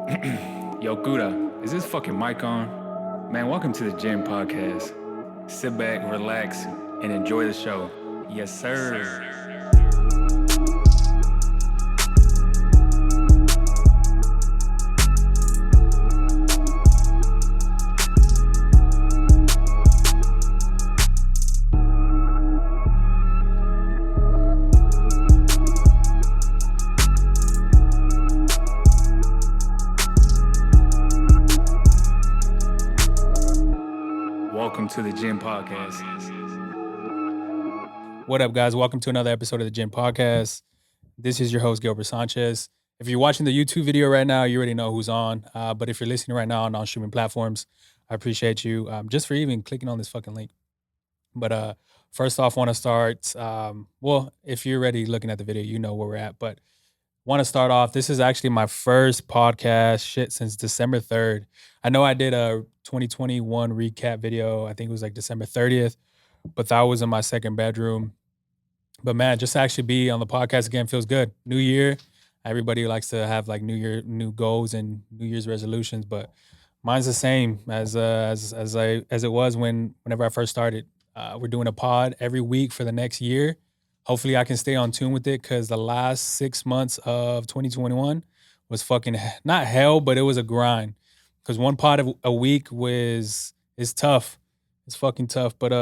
Yo, Guda, is this fucking mic on? Man, welcome to the Gym Podcast. Sit back, relax, and enjoy the show. Yes, sir. Welcome to the Gym Podcast. What up, guys? Welcome to another episode of the Gym Podcast. This is your host, Gilbert Sanchez. If you're watching the YouTube video right now, you already know who's on. But if you're listening right now on non-streaming platforms, I appreciate you just for even clicking on this fucking link. But first off, want to start, if you're already looking at the video, you know where we're at. But want to start off, this is actually my first podcast since December 3rd. I know I did a 2021 recap video. I think it was like December 30th, but that was in my second bedroom. But man, just to actually be on the podcast again feels good. New year, everybody likes to have like new goals and New Year's resolutions, but mine's the same as it was whenever I first started. We're doing a pod every week for the next year. Hopefully I can stay on tune with it because the last 6 months of 2021 was fucking not hell, but it was a grind. Because one pod a week is tough. It's fucking tough. But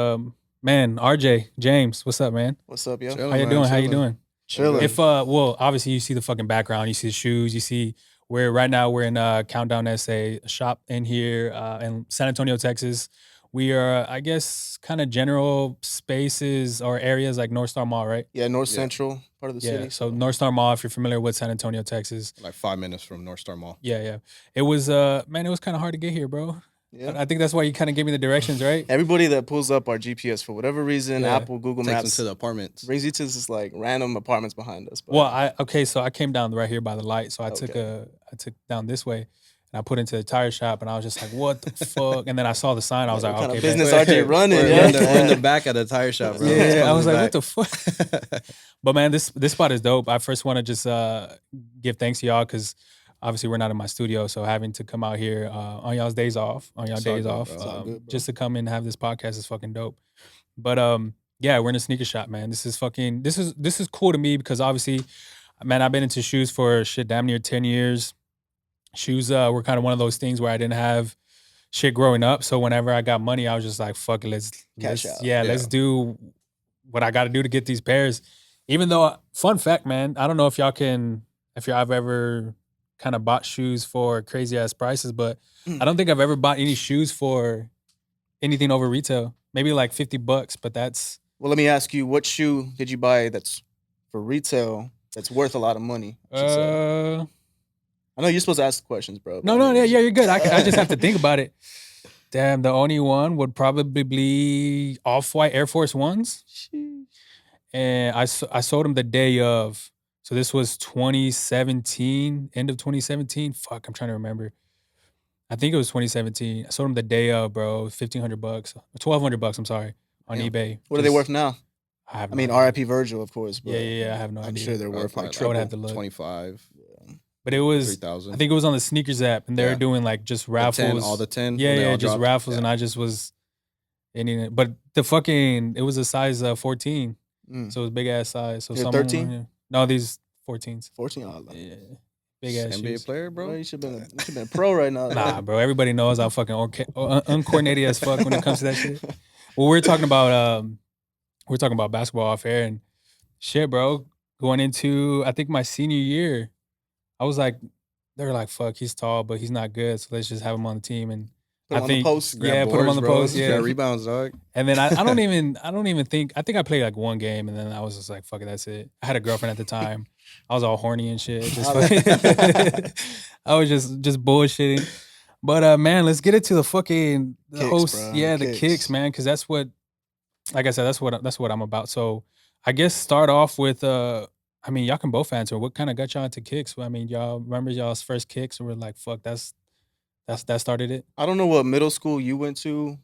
man, RJ, James, what's up, man? What's up, yo? How you doing? How you doing? Chilling. If obviously you see the fucking background, you see the shoes, you see right now we're in Countdown SA, a shop in here in San Antonio, Texas. We are, I guess, kind of general spaces or areas like North Star Mall, right? Yeah, North Central part of the city. So North Star Mall, if you're familiar with San Antonio, Texas. Like 5 minutes from North Star Mall. Yeah. It was it was kind of hard to get here, bro. Yeah. I think that's why you kind of gave me the directions, right? Everybody that pulls up our GPS for whatever reason, Apple, Google Takes them Maps, to the apartments. brings you to this like random apartments behind us. But Well, so I came down right here by the light, so I took down this way. And I put into the tire shop, and I was just like, "What the fuck?" And then I saw the sign. I was like, what kind "Okay, of business bet." RJ running? We're Yeah. in the back of the tire shop, bro. Yeah, I was like, Back. "What the fuck?" But man, this spot is dope. I first want to just give thanks to y'all because obviously we're not in my studio, so having to come out here on y'all's days off, It's all good, bro. It's all good, bro. just to come in and have this podcast is fucking dope. But yeah, we're in a sneaker shop, man. This is cool to me because obviously, man, I've been into shoes for damn near 10 years. Shoes were kind of one of those things where I didn't have shit growing up. So whenever I got money, I was just like, fuck it, let's Cash out. let's do what I got to do to get these pairs. Even though, fun fact, man, I don't know if y'all have ever kind of bought shoes for crazy ass prices, but I don't think I've ever bought any shoes for anything over retail. Maybe like $50, but that's Well, let me ask you, what shoe did you buy that's for retail that's worth a lot of money? I know you're supposed to ask questions, bro. No, yeah, you're good. I just have to think about it. Damn, the only one would probably be Off-White Air Force Ones. And I sold them the day of. So this was 2017, end of 2017. Fuck, I'm trying to remember. I think it was 2017. I sold them the day of, bro. $1,500, $1,200. I'm sorry, on eBay. What are they worth now? I mean, R.I.P. Virgil, of course. But Yeah. I have no I'm idea. sure they're worth like I would triple. have to look. 25, But it was, 3,000. I think it was on the sneakers app, and they were Yeah. doing like just The raffles. 10, all the 10. Yeah, when they all just dropped. raffles, Yeah. and I just was in it. But it was a size 14, so it was big ass size. So You're some 13? No, these 14s. 14. Oh, Yeah, big ass NBA shoes. player, bro. bro, you should have been a pro right now. Nah, bro. Everybody knows I'm fucking uncoordinated as fuck when it comes to that shit. Well, we're talking about basketball off air and shit, bro. Going into I think my senior year, I was like, they were like, fuck, he's tall, but he's not good, so let's just have him on the team. And Put him on the post. Yeah, put him on the Boards, bro. post. Yeah, Grab rebounds, dog. and then I don't even think. I think I played like one game, and then I was just like, "Fuck it, that's it." I had a girlfriend at the time. I was all horny and shit. I was just bullshitting. But man, let's get into the fucking Kicks, host. bro. Yeah, the kicks, man, because that's what. Like I said, that's what I'm about. So I guess start off with. I mean, y'all can both answer. What kind of got y'all into kicks? I mean, y'all remember y'all's first kicks, and we're like, "Fuck, that started it." I don't know what middle school you went to.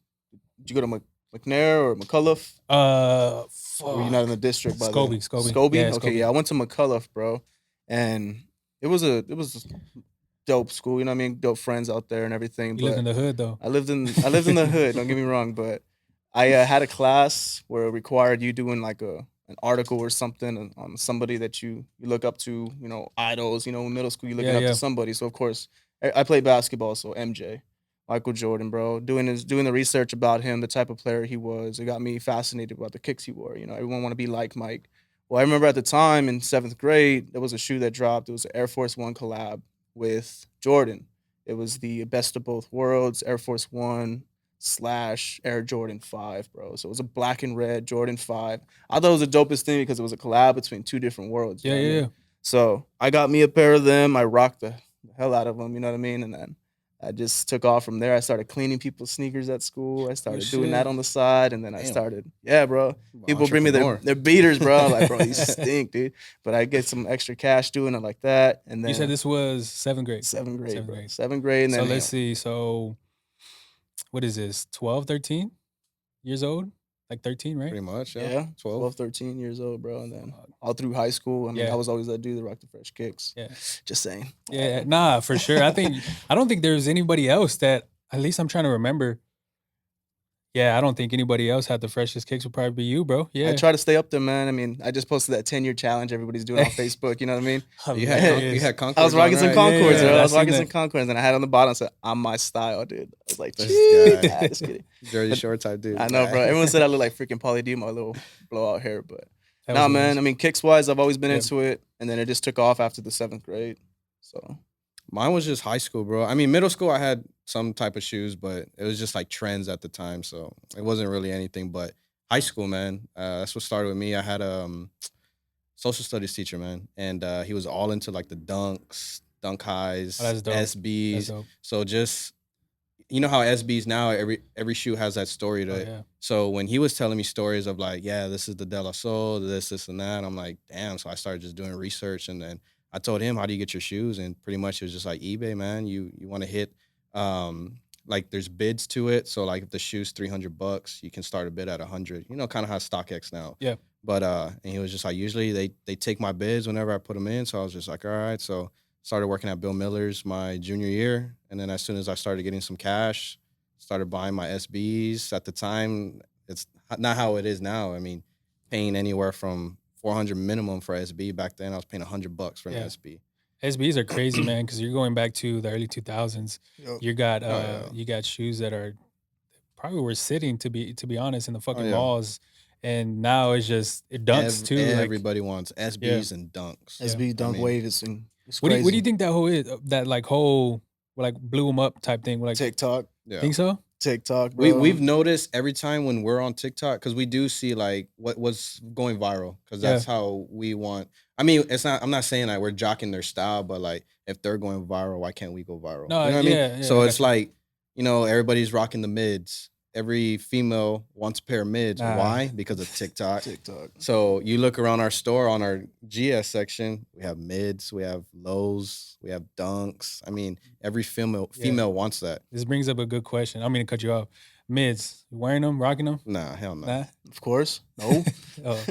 Did you go to McNair or McCullough? Or you're not in the district, by the way? Scobie. Scobie? Yeah, Okay, Scobie. yeah. I went to McCullough, bro. And it was dope school. You know what I mean? Dope friends out there and everything. You lived in the hood though. I lived in the hood. Don't get me wrong, but I had a class where it required you doing like an article or something on somebody that you look up to. You know, idols. You know, in middle school you looking up to somebody. So of course I played basketball. So MJ, Michael Jordan, bro, doing the research about him, the type of player he was. It got me fascinated about the kicks he wore. You know, everyone want to be like Mike. Well, I remember at the time in 7th grade, there was a shoe that dropped. It was an Air Force One collab with Jordan. It was the best of both worlds, Air Force One / Air Jordan 5, bro. So it was a black and red Jordan 5. I thought it was the dopest thing because it was a collab between two different worlds. Yeah. So I got me a pair of them. I rocked the hell out of them, you know what I mean? And then I just took off from there. I started cleaning people's sneakers at school. I started doing that on the side. And then I started, bro. People bring me their beaters, bro. Like, bro, you stink, dude. But I get some extra cash doing it like that. And then you said this was 7th grade. 7th grade, bro. 7th grade. And then, so let's see. So what is this? 12, 13 years old? Like 13, right? Pretty much, yeah. Yeah, 12, 13 years old, bro. And then all through high school, I mean, I was always that dude that rocked the fresh kicks. Yeah. Just saying. Yeah, nah, for sure. I don't think there's anybody else that, at least I'm trying to remember. Yeah, I don't think anybody else had the freshest kicks. Would probably be you, bro. Yeah. I try to stay up there, man. I mean, I just posted that 10-year challenge everybody's doing on Facebook. You know what I mean? You had Concords. I was rocking some Concords, bro. I was rocking that. some Concords, and I had on the bottom, I said, I'm my style, dude. I was like, This guy. just kidding. Jersey Shore type dude. I know, bro. Everyone said I look like freaking Pauly D, my little blowout hair, but That nah, was man. amazing. I mean, kicks-wise, I've always been into it, and then it just took off after the 7th grade, so... Mine was just high school, bro. I mean, middle school, I had some type of shoes, but it was just like trends at the time. So it wasn't really anything. But high school, man, that's what started with me. I had a social studies teacher, man. And he was all into like the dunks, dunk highs, that's dope. SBs. That's dope. So just, you know how SBs now, every shoe has that story to it. Yeah. So when he was telling me stories of like, yeah, this is the De La Soul, this and that, I'm like, damn. So I started just doing research, and then I told him, how do you get your shoes? And pretty much it was just like eBay, man. You want to hit, like there's bids to it. So like if the shoe's $300, you can start a bid at 100. You know, kind of how StockX now. Yeah. But and he was just like, usually they take my bids whenever I put them in. So I was just like, all right. So started working at Bill Miller's my junior year, and then as soon as I started getting some cash, started buying my SBs. At the time, it's not how it is now. I mean, paying anywhere from $400 minimum for SB. Back then, I was paying $100 for an SB. SBs are crazy, man, because you're going back to the early 2000s. Yep. You got shoes that are probably were sitting, to be honest, in the fucking yeah. malls, and now it's just dunks too. Everybody wants SBs and dunks. SB dunk wave is What crazy. do you think that whole like blew them up type thing? Like TikTok. Yeah. think so? TikTok, bro. We've noticed every time when we're on TikTok, because we do see like what's going viral, because that's how we want. I mean, I'm not saying that we're jocking their style, but like if they're going viral, why can't we go viral? No, you know what I mean? yeah, So I it's got you. like, you know, everybody's rocking the mids. Every female wants a pair of mids. Why? Because of TikTok. TikTok. So you look around our store, on our GS section, we have mids, we have lows, we have dunks. I mean, every female wants that. This brings up a good question. I don't mean to cut you off. Mids, you wearing them, rocking them? Nah, hell no. Nah. Of course. No. Oh.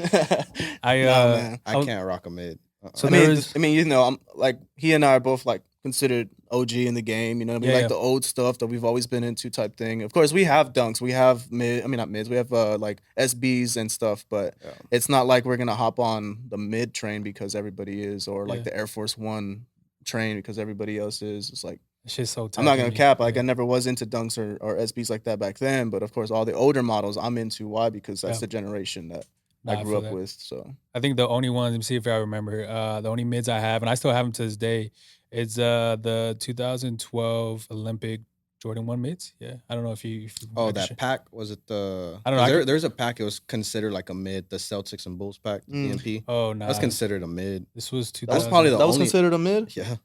man. I can't rock a mid. So I mean, you know, I'm like, he and I are both like considered OG in the game. You know, we like the old stuff that we've always been into type thing. Of course, we have dunks. We have not mids. We have like SBs and stuff, but it's not like we're gonna hop on the mid train because everybody is, or like the Air Force One train because everybody else is. It's like, it's just so tight. I'm not gonna cap. Like I never was into dunks or SBs like that back then. But of course, all the older models I'm into. Why? Because that's the generation that I grew up with. So I think the only ones, let me see if I remember, the only mids I have, and I still have them to this day, is the 2012 Olympic Jordan 1 mids. Yeah. I don't know if you that pack, was it the I don't know. There's a pack, it was considered like a mid, the Celtics and Bulls pack, DMP. Oh no. That's considered a mid. This was That 2000. was probably that was considered a mid. Yeah.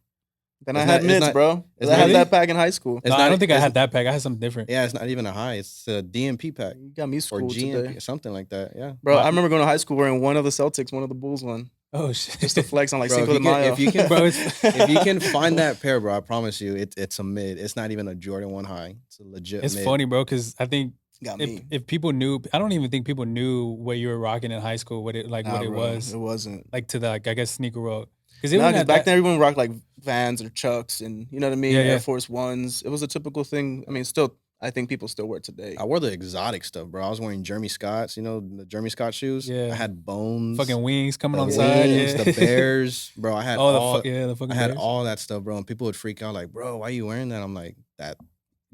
Then I had mids, bro. I had that pack in high school. No, I don't think I had that pack. I had something different. Yeah, it's not even a high. It's a DMP pack. You got me Or schooled GMP, today. something like that. Yeah. Bro, I remember going to high school wearing one of the Celtics, one of the Bulls one. Oh shit. Just to flex on like Bro, Cinco de Mayo. if you can, Bro, if you can find that pair, bro, I promise you, it's a mid. It's not even a Jordan 1 high. It's a legit It's mid. funny, bro, because I think got me. if people knew, I don't even think people knew what you were rocking in high school, what it Nah, what it bro, was. It wasn't. Like to the, like, I guess, sneaker world. Because back then everyone rocked like Vans or Chucks, and you know what I mean, Yeah, Air yeah. Force Ones. It was a typical thing. I mean, still, I think people still wear it today. I wore the exotic stuff, bro. I was wearing Jeremy Scotts, the Jeremy Scott shoes. Yeah. I had Bones, Fucking wings coming the on the side. Wings, Yeah. the Bears, bro. I had Oh, all. the fucking I had Bears. all that stuff, bro. And people would freak out, like, bro, why are you wearing that? I'm like,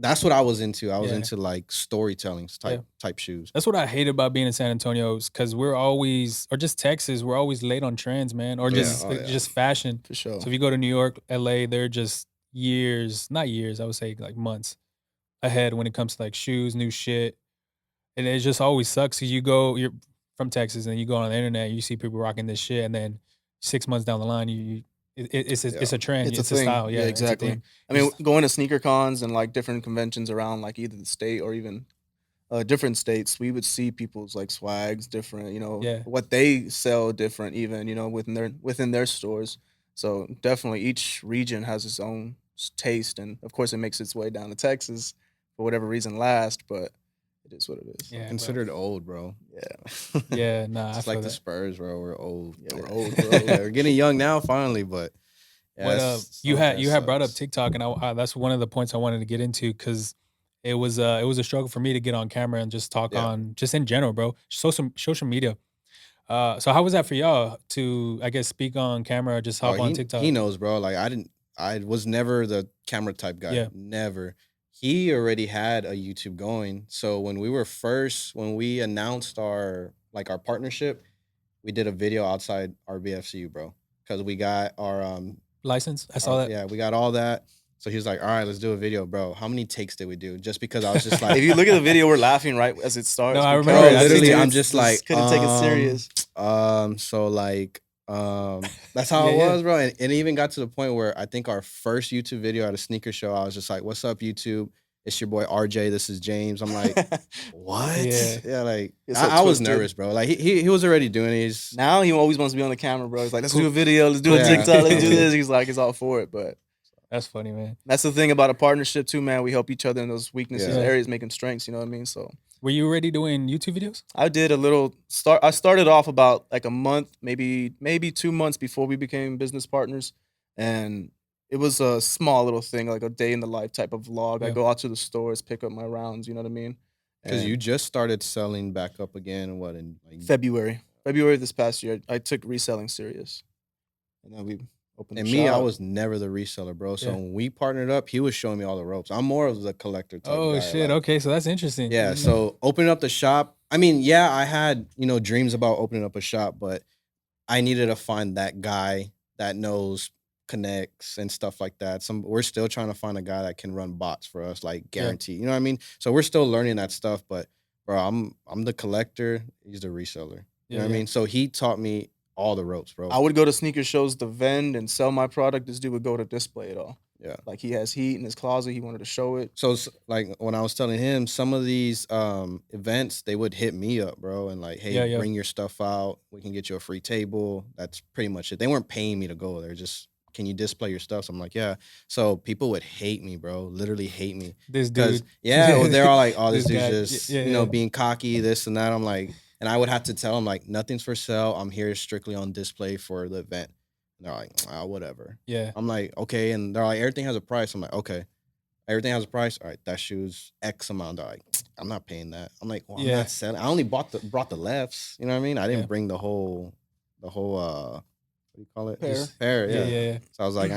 that's what I was into. I was Yeah. into like storytelling type shoes. That's what I hate about being in San Antonio, because we're always, or just Texas, we're always late on trends, man, or Yeah. just Oh, yeah. just fashion. For sure. So if you go to New York, LA, they're just not years, I would say like months ahead when it comes to like shoes, new shit. And it just always sucks because you're from Texas and you go on the internet, you see people rocking this shit, and then 6 months down the line, it's a trend, It's a a thing. style, Yeah, it's a exactly. thing. I mean, Just- going to sneaker cons and like different conventions around like either the state or even different states, we would see people's like swags different, Yeah. what they sell different even, within their stores. So definitely each region has its own taste, and of course it makes its way down to Texas for whatever reason last, but it is what it is. Yeah, bro. Considered old, bro. Yeah. Yeah, nah, I It's feel like the that. Spurs, bro. We're old. Yeah, we're old, bro. Yeah, we're getting young now, finally, but yeah, But you had brought up TikTok, and that's one of the points I wanted to get into, because it was a struggle for me to get on camera and just talk Yeah. on, just in general, bro. Social media. So how was that for y'all to, I guess, speak on camera or just hop on TikTok? He knows, bro. Like I was never the camera type guy. Yeah. Never. He already had a YouTube going. So when we announced our partnership, we did a video outside our BFCU, bro. Because we got our License? I saw that. Yeah, we got all that. So he was like, all right, let's do a video, bro. How many takes did we do? Just because I was just like, If you look at the video, we're laughing right as it starts. No, I because remember that. literally, dudes I'm just like, couldn't take it serious. So like, that's how it Yeah, was, bro. And it even got to the point where I think our first YouTube video at a sneaker show, I was just like, what's up, YouTube? It's your boy RJ. This is James. I'm like, what? Yeah. Like It's so I was twisted. nervous, bro. Like he was already doing it. He's Now he always wants to be on the camera, bro. He's like, let's do a video, let's do a Yeah. TikTok, let's do this. He's like, he's all for it. But That's funny, man. that's the thing about a partnership too, man. We help each other in those weaknesses, Yeah. areas, making strengths. You know what I mean? So Were you already doing YouTube videos? I did a little start. I started off about like a month, maybe 2 months before we became business partners, and it was a small little thing, like a day in the life type of vlog. I Yeah. go out to the stores, pick up my rounds. You know what I mean? because And you just started selling back up again. In like February this past year, I took reselling serious, and then we opened. And the me, I shop. was never the reseller, bro. So Yeah. when we partnered up, he was showing me all the ropes. I'm more of the collector type Oh guy, shit! like- Okay, so that's interesting. Yeah. Mhm. So opening up the shop. I mean, yeah, I had, dreams about opening up a shop, but I needed to find that guy that knows connects and stuff like that. We're still trying to find a guy that can run bots for us, like guarantee. You know what I mean? So we're still learning that stuff, but bro, I'm the collector, he's the reseller. You know what I mean? So he taught me all the ropes, bro. I would go to sneaker shows to vend and sell my product. This dude would go to display it all. Yeah. Like he has heat in his closet. He wanted to show it. So like when I was telling him, some of these events, they would hit me up, bro, and like, hey, Yeah. bring your stuff out. We can get you a free table. That's pretty much it. They weren't paying me to go there. Just, can you display your stuff? So I'm like, yeah. So people would hate me, bro. Literally hate me. This Because dude. yeah, they're all like, oh, this This dude's guy. just Yeah. being cocky, this and that. I'm like, and I would have to tell them like, nothing's for sale. I'm here strictly on display for the event. And they're like, whatever. Yeah. I'm like, okay. And they're like, everything has a price. I'm like, okay. Everything has a price. All right, that shoe's X amount. They're like, I'm not paying that. I'm like, well, I'm Yeah. not selling. I only brought the lefts. You know what I mean? I didn't Yeah. bring the whole what do you call it? Pair. Just pair, yeah. Yeah. So I was like,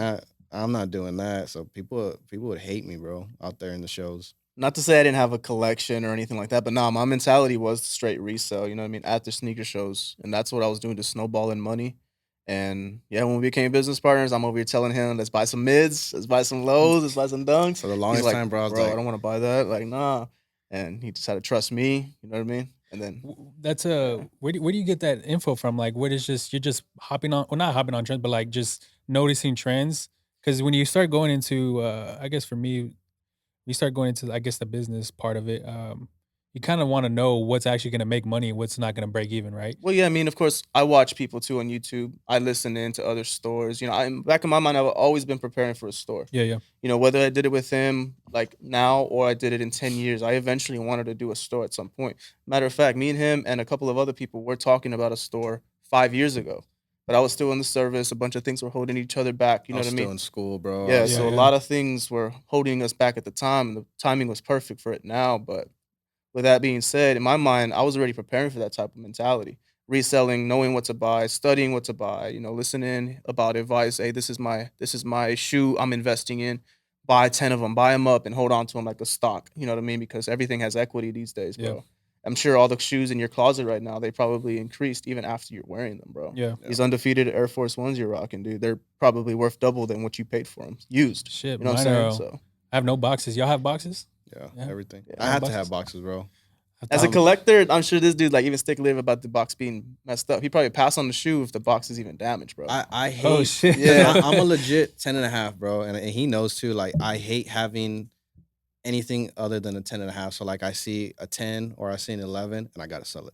I'm not doing that. So people would hate me, bro, out there in the shows. Not to say I didn't have a collection or anything like that, but nah, my mentality was straight resale. You know what I mean? At the sneaker shows, and that's what I was doing to snowball in money. And yeah, when we became business partners, I'm over here telling him, let's buy some mids, let's buy some lows, let's buy some dunks. For the He's longest like, time, bro, I was bro, like, I don't want to buy that. Like, nah. And he just had to trust me. You know what I mean? And then That's where do you get that info from? Like, what is just, you're just hopping on, well, not hopping on trends, but like just noticing trends. Because when you start going into, I guess for me, you start going into, I guess, the business part of it. You kind of want to know what's actually going to make money and what's not going to break even, right? well, yeah, I mean, of course, I watch people too on YouTube. I listen in to other stores. You know, I'm back in my mind, I've always been preparing for a store. Yeah, yeah. You know, whether I did it with him like now or I did it in 10 years, I eventually wanted to do a store at some point. Matter of fact, me and him and a couple of other people were talking about a store 5 years ago. but I was still in the service. A bunch of things were holding each other back. You I know was what I still mean? in school, bro. Yeah, I was so Yeah, a yeah. lot of things were holding us back at the time, and the timing was perfect for it now. But with that being said, in my mind, I was already preparing for that type of mentality. Reselling, knowing what to buy, studying what to buy, listening about advice. Hey, this is my shoe I'm investing in. Buy 10 of them, buy them up and hold on to them like a stock. You know what I mean? Because everything has equity these days, Yeah. bro. I'm sure all the shoes in your closet right now, they probably increased even after you're wearing them, bro. Yeah. These undefeated Air Force Ones you're rocking, dude, they're probably worth double than what you paid for them used. Shit, You know what I'm mine saying? are. So I have no boxes. Y'all have boxes? Yeah, Yeah. everything. Yeah. I had to Boxes. have boxes, bro. as a Um, collector, I'm sure this dude like even stick live about the box being messed up. He probably pass on the shoe if the box is even damaged, bro. I hate. Oh shit. Yeah. I'm a legit 10.5, bro, and he knows too. Like I hate having anything other than a 10.5. So like I see a 10 or I see an 11, and I gotta sell it.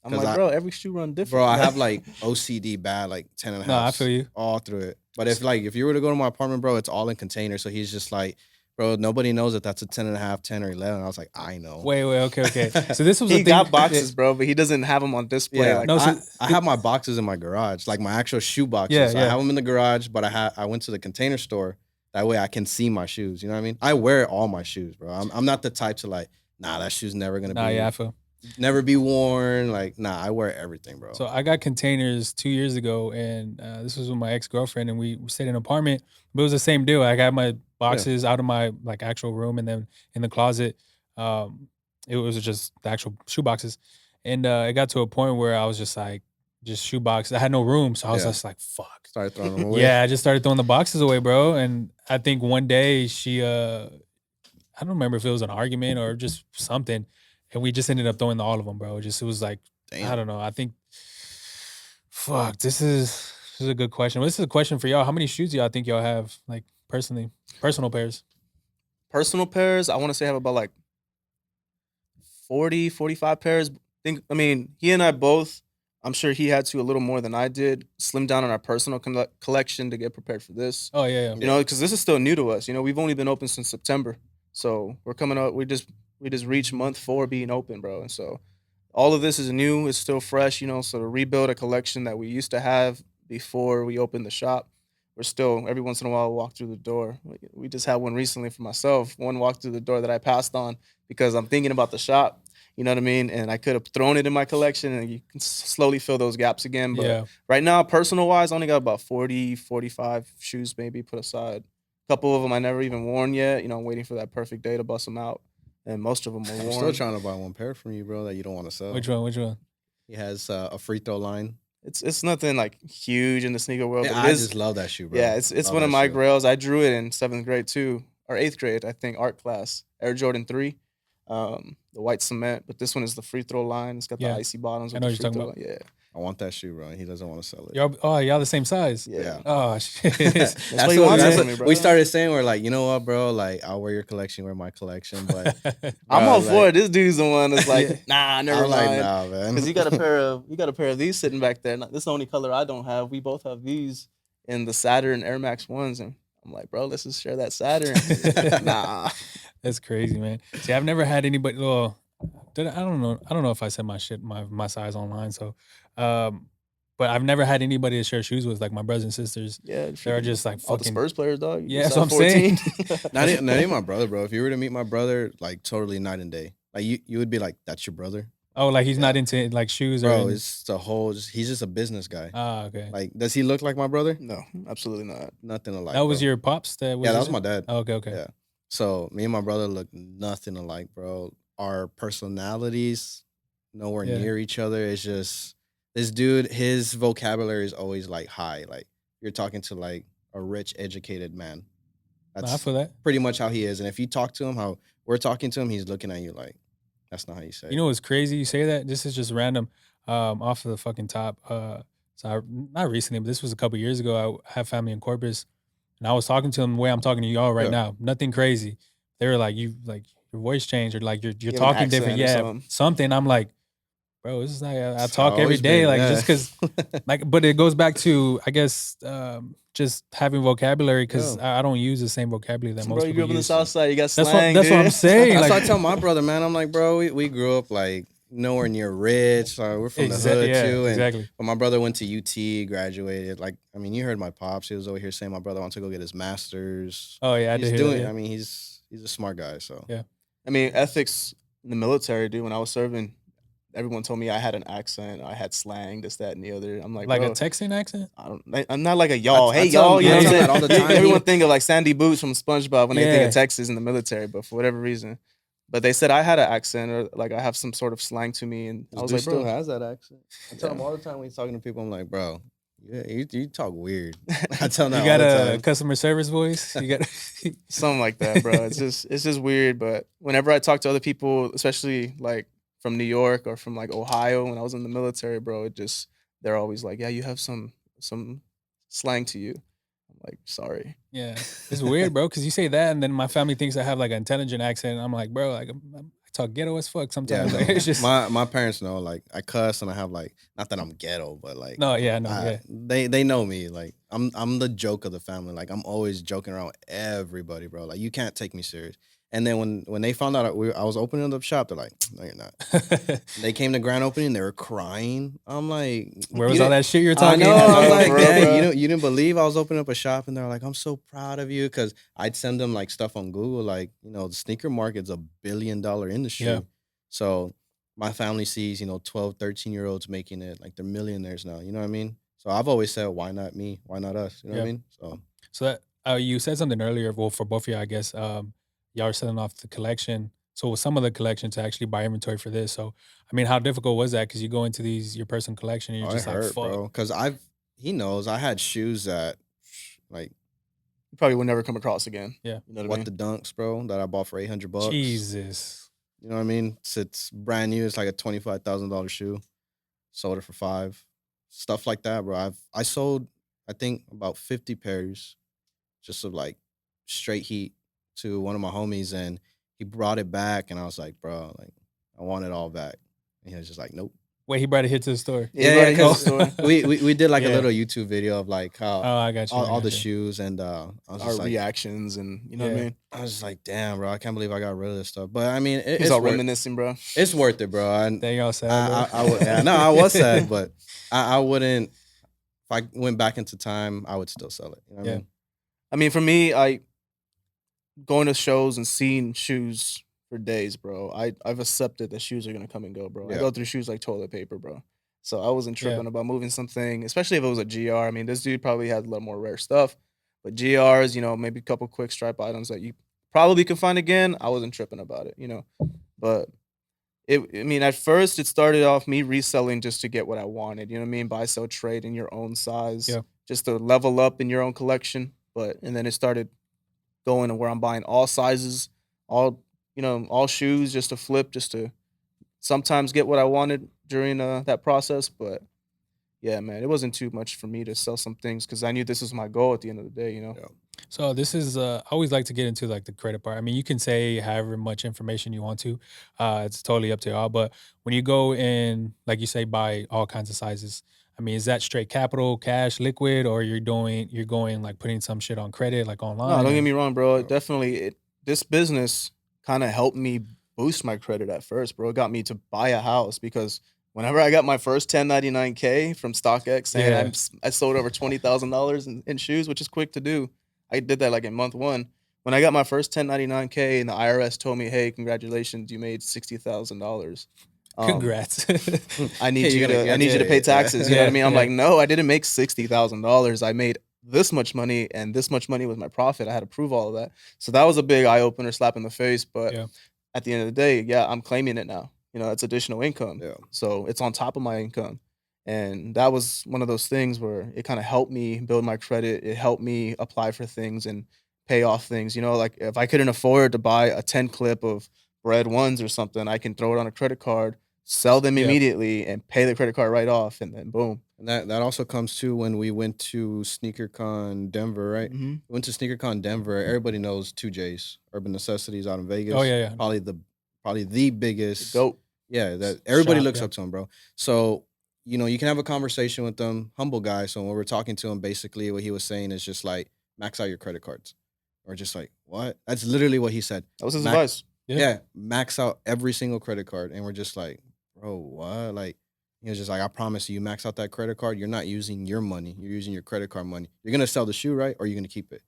I'm 'cause like, I- bro, every shoe run different. Bro, I have like OCD bad, like 10.5. No, I feel you. all through it. But if you were to go to my apartment, bro, it's all in containers. So he's just like, bro, nobody knows that that's a 10.5, 10 or 11. I was like, I know. Wait, okay. So this was he the thing. got boxes, bro, but he doesn't have them on display. Yeah, Like, No, so- I have my boxes in my garage, like my actual shoe boxes. Yeah, I yeah. have them in the garage, but I went to the container store. That way I can see my shoes. You know what I mean? I wear all my shoes, bro. I'm not the type to like, nah, that shoe's never gonna Nah, be yeah, I feel. never be worn. Like, nah, I wear everything, bro. So I got containers 2 years ago, and this was with my ex girlfriend, and we stayed in an apartment. But it was the same deal. I got my boxes out of my like actual room, and then in the closet, it was just the actual shoe boxes. And it got to a point where I was just like, just shoe boxes. I had no room, so I was Yeah. just like, fuck. Started throwing them away. Yeah, I just started throwing the boxes away, bro. And I think one day she, I don't remember if it was an argument or just something, and we just ended up throwing all of them, bro. It was like, Damn. I don't know. I think, fuck, this is a good question. Well, this is a question for y'all. How many shoes do y'all think y'all have, like personally, personal pairs? personal pairs, I want to say I have about like 40, 45 pairs. He and I both, I'm sure he had to a little more than I did, slim down on our personal collection to get prepared for this. Oh yeah, Because this is still new to us. We've only been open since September. So we're coming up, we just reached month 4 being open, bro. And so all of this is new, it's still fresh, so to rebuild a collection that we used to have before we opened the shop, we're still, every once in a while, walk through the door. We just had one recently for myself. One walked through the door that I passed on because I'm thinking about the shop. You know what I mean? And I could have thrown it in my collection and you can slowly fill those gaps again. But yeah. right now, personal-wise, I only got about 40, 45 shoes maybe put aside. A couple of them I never even worn yet. I'm waiting for that perfect day to bust them out. And most of them are I'm worn. still trying to buy one pair from you, bro, that you don't want to sell. Which one? He has a free throw line. It's nothing like huge in the sneaker world. Yeah, but I it is, just love that shoe, bro. yeah, it's Love one of that my shoe. grails. I drew it in 7th grade too, or 8th grade, I think, art class. Air Jordan 3, the white cement. But this one is the free throw line. It's got Yeah. the icy bottoms. I With know the what you're free talking throw. Yeah. I want that shoe, bro. He doesn't want to sell it. Y'all the same size. Yeah. Oh shit. That's why you want it from me, bro. we started saying. We're like, you know what, bro? Like, I'll wear your collection, wear my collection. But I'm bro, all like- for it. This dude's the one that's like, Yeah. nah, never I'm like, mind. nah, man. Because you got a pair of these sitting back there. This is the only color I don't have. We both have these in the Saturn Air Max 1s. And I'm like, bro, let's just share that Saturn. Nah. That's crazy, man. See, I've never had anybody. Well, I don't know if I said my size online. So, but I've never had anybody to share shoes with, like my brothers and sisters. Yeah. They're just like all the fucking. Spurs players, dog. Yeah, that's what I'm saying. not even my brother, bro. If you were to meet my brother, like totally night and day. Like you would be like, that's your brother, Oh, like he's not into like shoes or. bro. It's the whole. He's just a business guy. Okay. Like, does he look like my brother? No, absolutely not. Nothing alike. That was bro. your pops. Yeah, that was it? my dad. Oh, okay. Yeah. So me and my brother look nothing alike, bro. Our personalities nowhere Yeah. near each other. It's just this dude. His vocabulary is always like high. Like you're talking to like a rich, educated man. No, That's I feel that. pretty much how he is. And if you talk to him how we're talking to him, he's looking at you like that's not how you say it. You know what's crazy? You say that. This is just random, off of the fucking top. Not recently, but this was a couple years ago. I have family in Corpus, and I was talking to them the way I'm talking to y'all right Yeah. now. Nothing crazy. They were like, "You like your voice changed, or like you're have an talking accent different." or Yeah, something. something. I'm like, bro, this is like I It's talk every always day, been, like yeah. just because, like. But it goes back to, I guess, just having vocabulary because I don't use the same vocabulary that most Bro, you grew people up in the use. South Side. You got That's slang, what I'm dude. saying. That's Like, what I tell my brother, man. I'm like, bro, we grew up like nowhere near rich. We're from the Exactly. hood Yeah, too. And exactly. but my brother went to UT, graduated. Like, I mean, you heard my pops. He was over here saying my brother wants to go get his master's. Oh yeah, I did He's hear doing. that. Yeah. I mean, he's a smart guy. So Yeah. I mean, ethics in the military, dude. When I was serving, everyone told me I had an accent, I had slang, this, that, and the other. I'm like, Like bro, a Texan accent. I'm not like a y'all. I Hey, tell y'all. him- You know I what I'm tell him saying? that all the time. Everyone think of like Sandy Boots from SpongeBob when they think Yeah. of Texas in the military, but for whatever reason. But they said I had an accent or like I have some sort of slang to me, and I this was dude like, bro, still has that accent. I tell him Yeah. all the time when he's talking to people. I'm like, bro, yeah, you talk weird. I tell him that You all got the a time. customer service voice. You got something like that, bro. It's just weird. But whenever I talk to other people, especially like from New York or from like Ohio, when I was in the military, bro, they're always like, yeah, you have some slang to you. I'm like, sorry. Yeah, it's weird, bro. Because you say that, and then my family thinks I have like an intelligent accent. And I'm like, bro, like I talk ghetto as fuck Yeah, sometimes. no. Like, it's just my parents know. Like, I cuss and I have like, not that I'm ghetto, but like, no, yeah, no, I- yeah, they know me. Like, I'm the joke of the family. Like, I'm always joking around with everybody, bro. Like, you can't take me serious. And then when they found out I was opening up shop, they're like, no, you're not. They came to grand opening, they were crying. I'm like, Where was you all didn't- that shit you're I talking? know. I I'm know, like, for real, dang, bro. you didn't believe I was opening up a shop, and they're like, I'm so proud of you, because I'd send them like stuff on Google, like, the sneaker market's $1 billion industry. Yeah. So my family sees, 12, 13-year-olds making it, like they're millionaires now. You know what I mean? So I've always said, why not me? Why not us? You know what I Yeah. mean? So So that you said something earlier. Well, for both of you, I guess y'all are selling off the collection. So with some of the collection to actually buy inventory for this. So I mean, how difficult was that? Because you go into your personal collection and you're it just like, hurt, fuck. bro. Because he knows I had shoes that, like, You probably will never come across again. Yeah. You know what I what mean? the dunks, bro, that I bought for $800. Jesus. You know what I mean? It's brand new. It's like a $25,000 shoe. Sold it for $5,000. Stuff like that, bro. I sold, I think, about 50 pairs just of like straight heat to one of my homies, and he brought it back, and I was like, bro, like, I want it all back. And he was just like, nope. Wait, he brought it here to the store. Yeah, you brought it to the because store. we did like a Yeah. little YouTube video of like how Oh, I got you. I all got the you. shoes, and I was Our just like, reactions and you know what I Yeah. mean? I was just like, damn, bro, I can't believe I got rid of this stuff. But I mean, He's it's all worth, reminiscing, bro. it's worth it, bro. And Dang, y'all sad, I bro. would, yeah, no, I was sad, but I wouldn't. If I went back into time, I would still sell it. You know what Yeah. I mean? I mean, for me, I going to shows and seeing shoes for days, bro. I've accepted that shoes are gonna come and go, bro. I Yeah. go through shoes like toilet paper, bro. So I wasn't Yeah. tripping about moving something, especially if it was a GR. I mean, this dude probably had a lot more rare stuff, but GRs, maybe a couple quick stripe items that you probably can find again. I wasn't tripping about it, But I mean, at first it started off me reselling just to get what I wanted. You know what I mean? Buy, sell, trade in your own size, Yeah. just to level up in your own collection. And then it started going to where I'm buying all sizes, all shoes, just to flip, just to sometimes get what I wanted during that process. But yeah, man, it wasn't too much for me to sell some things because I knew this was my goal at the end of the day. Yeah. So this is I always like to get into like the credit part. I mean, you can say however much information you want to. It's totally up to y'all. But when you go in, like you say, buy all kinds of sizes. I mean, is that straight capital, cash, liquid, or you're going like putting some shit on credit, like online? No, don't get or- me wrong, bro. Yeah. It definitely, this business kind of helped me boost my credit at first, bro. It got me to buy a house because whenever I got my first 1099K from StockX saying Yeah. I sold over $20,000 in shoes, which is quick to do. I did that like in month one. When I got my first 1099K and the IRS told me, hey, congratulations, you made $60,000. Congrats. I need Hey, you you gotta- to I need you to yeah, pay yeah. taxes. You know what I mean? I'm Yeah. like, no, I didn't make $60,000. I made this much money, and this much money was my profit. I had to prove all of that. So that was a big eye opener, slap in the face. But Yeah. at the end of the day, yeah, I'm claiming it now. It's additional income. Yeah. So it's on top of my income. And that was one of those things where it kind of helped me build my credit. It helped me apply for things and pay off things. Like if I couldn't afford to buy a 10 clip of Bread Ones or something, I can throw it on a credit card, sell them Yeah. immediately, and pay the credit card right off, and then boom. And that also comes too when we went to SneakerCon Denver, right? Mm-hmm. We went to SneakerCon Denver. Everybody knows 2J's, Urban Necessities out in Vegas. Oh, yeah. Probably the biggest. Goat. Yeah, that everybody Shop, looks yeah. up to him, bro. So, you can have a conversation with them, humble guy. So when we're talking to him, basically what he was saying is just like, max out your credit cards. Or just like, what? That's literally what he said. That was his Max- advice. Yeah. Yeah, max out every single credit card. And we're just like, bro, what? Like, he was just like, I promise you, max out that credit card. You're not using your money. You're using your credit card money. You're going to sell the shoe, right? Or are you going to keep it?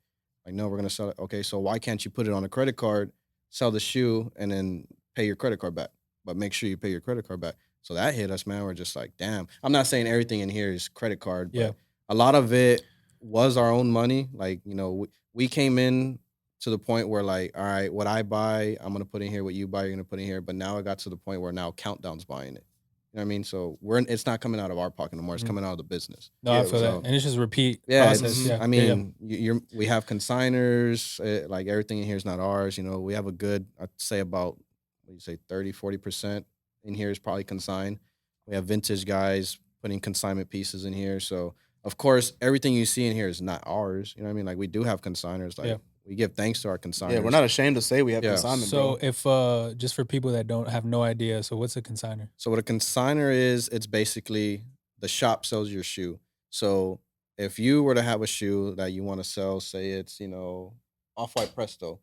Like, no, we're going to sell it. Okay, so why can't you put it on a credit card, sell the shoe, and then pay your credit card back? But make sure you pay your credit card back. So that hit us, man. We're just like, damn. I'm not saying everything in here is credit card, but Yeah. a lot of it was our own money. Like, you know, we came in to the point where, like, all right, what I buy, I'm going to put in here. What you buy, you're going to put in here. But now it got to the point where now Countdown's buying it. You know what I mean? So it's not coming out of our pocket anymore. It's Mhm. coming out of the business. No, I feel so- that, and it's just repeat Yeah, process. it's, Yeah, I mean, we have consigners. Like everything in here is not ours. You know, we have a good, I'd say about, what do you say, 30-40% in here is probably consigned. We have vintage guys putting consignment pieces in here. So of course, everything you see in here is not ours. You know what I mean? Like we do have consigners. Like Yeah. we give thanks to our consigners. Yeah, we're not ashamed to say we have Yeah. consignment, So bro. if just for people that don't have no idea, so what's a consigner? So what a consigner is, it's basically the shop sells your shoe. So if you were to have a shoe that you want to sell, say it's, you know, Off-White Presto,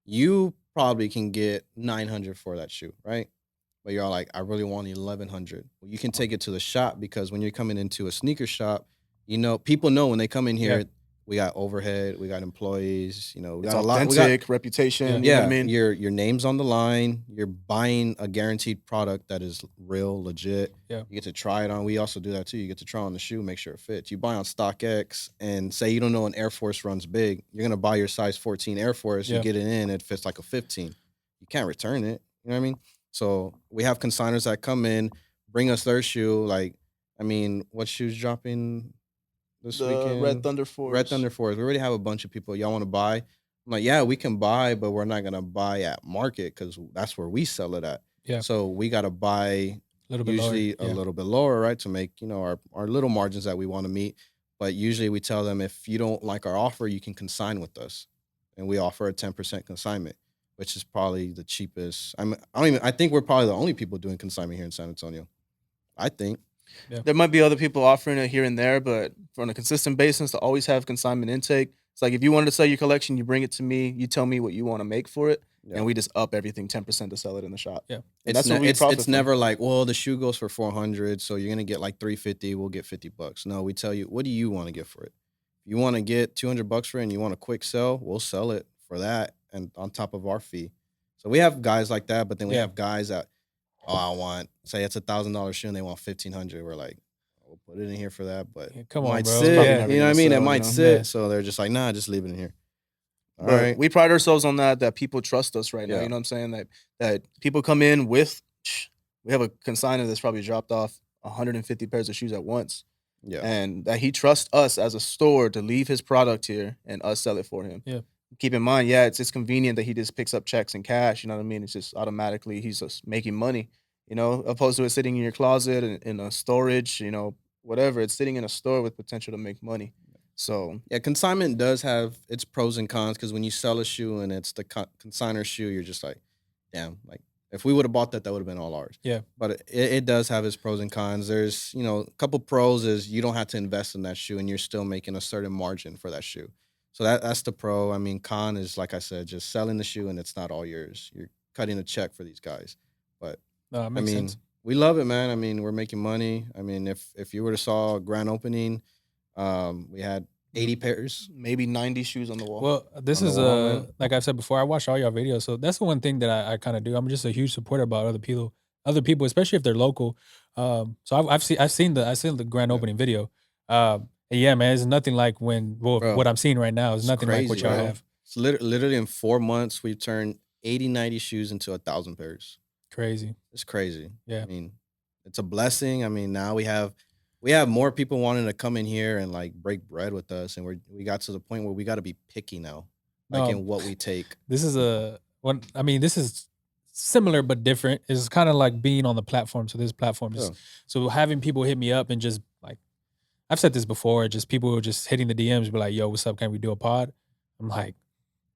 you probably can get 900 for that shoe, right? But you're all like, I really want 1100. Well, you can take it to the shop because when you're coming into a sneaker shop, you know, people know when they come in here, Yeah. we got overhead, we got employees, you know, we It's got a lot. authentic, reputation. You know Yeah, what I mean? your name's on the line. You're buying a guaranteed product that is real, legit. Yeah. You get to try it on. We also do that too. You get to try on the shoe, make sure it fits. You buy on StockX and say you don't know an Air Force runs big. You're gonna buy your size 14 Air Force. Yeah. You get it in, it fits like a 15. You can't return it. You know what I mean? So we have consigners that come in, bring us their shoe. Like, I mean, what shoes dropping this The weekend? Red Thunder Force. Red Thunder Force. We already have a bunch of people. Y'all want to buy? I'm like, yeah, we can buy, but we're not gonna buy at market because that's where we sell it at. Yeah. So we gotta buy A little bit usually lower. a little bit lower, right? To make, you know, our little margins that we want to meet. But usually we tell them if you don't like our offer, you can consign with us. And we offer a 10% consignment, which is probably the cheapest. I think we're probably the only people doing consignment here in San Antonio. I think. There might be other people offering it here and there, but on a consistent basis, to always have consignment intake. It's like if you wanted to sell your collection, you bring it to me, you tell me what you want to make for it, Yeah. and we just up everything 10% to sell it in the shop. Yeah. And It's, that's what we it's, profit it's from. never like, well, the shoe goes for 400, so you're gonna get like 350. We'll get $50. No, we tell you, what do you want to get for it? If you want to get $200 for it and you want a quick sell, we'll sell it for that and on top of our fee. So we have guys like that, but then we Yeah. have guys that, I want, say it's $1,000 shoe and they want 1,500. We're like, we'll put it in here for that, but Yeah, come it on, might bro. sit. Yeah. Probably You never know what I gonna mean? It sell, might you know? sit. Yeah. So they're just like, nah, just leave it in here. All But right. we pride ourselves on that people trust us right now. Yeah. You know what I'm saying? That people come in with, we have a consignor that's probably dropped off 150 pairs of shoes at once. Yeah. And that he trusts us as a store to leave his product here and us sell it for him. Yeah. Keep in mind, yeah, it's convenient that he just picks up checks and cash. You know what I mean? It's just automatically he's just making money. You know, opposed to it sitting in your closet in a storage. You know, whatever. It's sitting in a store with potential to make money. So Yeah, consignment does have its pros and cons because when you sell a shoe and it's the consigner shoe, you're just like, damn, like if we would have bought that, that would have been all ours. Yeah. But it does have its pros and cons. There's, you know, a couple pros is you don't have to invest in that shoe and you're still making a certain margin for that shoe. So that's the pro. I mean, con is, like I said, just selling the shoe and it's not all yours. You're cutting a check for these guys. But No, it I makes mean, sense. we love it, man. I mean, we're making money. I mean, if you were to saw a grand opening, we had 80 pairs. maybe 90 shoes on the wall. Well, this On the is wall, man. like I've said before, I watch all your videos, so that's the one thing that I kind of do. I'm just a huge supporter about other people, especially if they're local. So I've seen the grand Yeah. opening video. And yeah, man, it's nothing like Bro, what I'm seeing right now is it's nothing like what crazy, y'all bro. have. It's literally in 4 months, we've turned 80, 90 shoes into 1,000 pairs. Crazy. It's crazy. Yeah. I mean, it's a blessing. I mean, now we have more people wanting to come in here and like break bread with us, and we got to the point where we got to be picky now, like No. in what we take. This is this is similar but different. It's kind of like being on the platform. So this platform just Yeah. so having people hit me up and just like I've said this before, just people just hitting the DMs, be like, "Yo, what's up? Can we do a pod?" I'm like,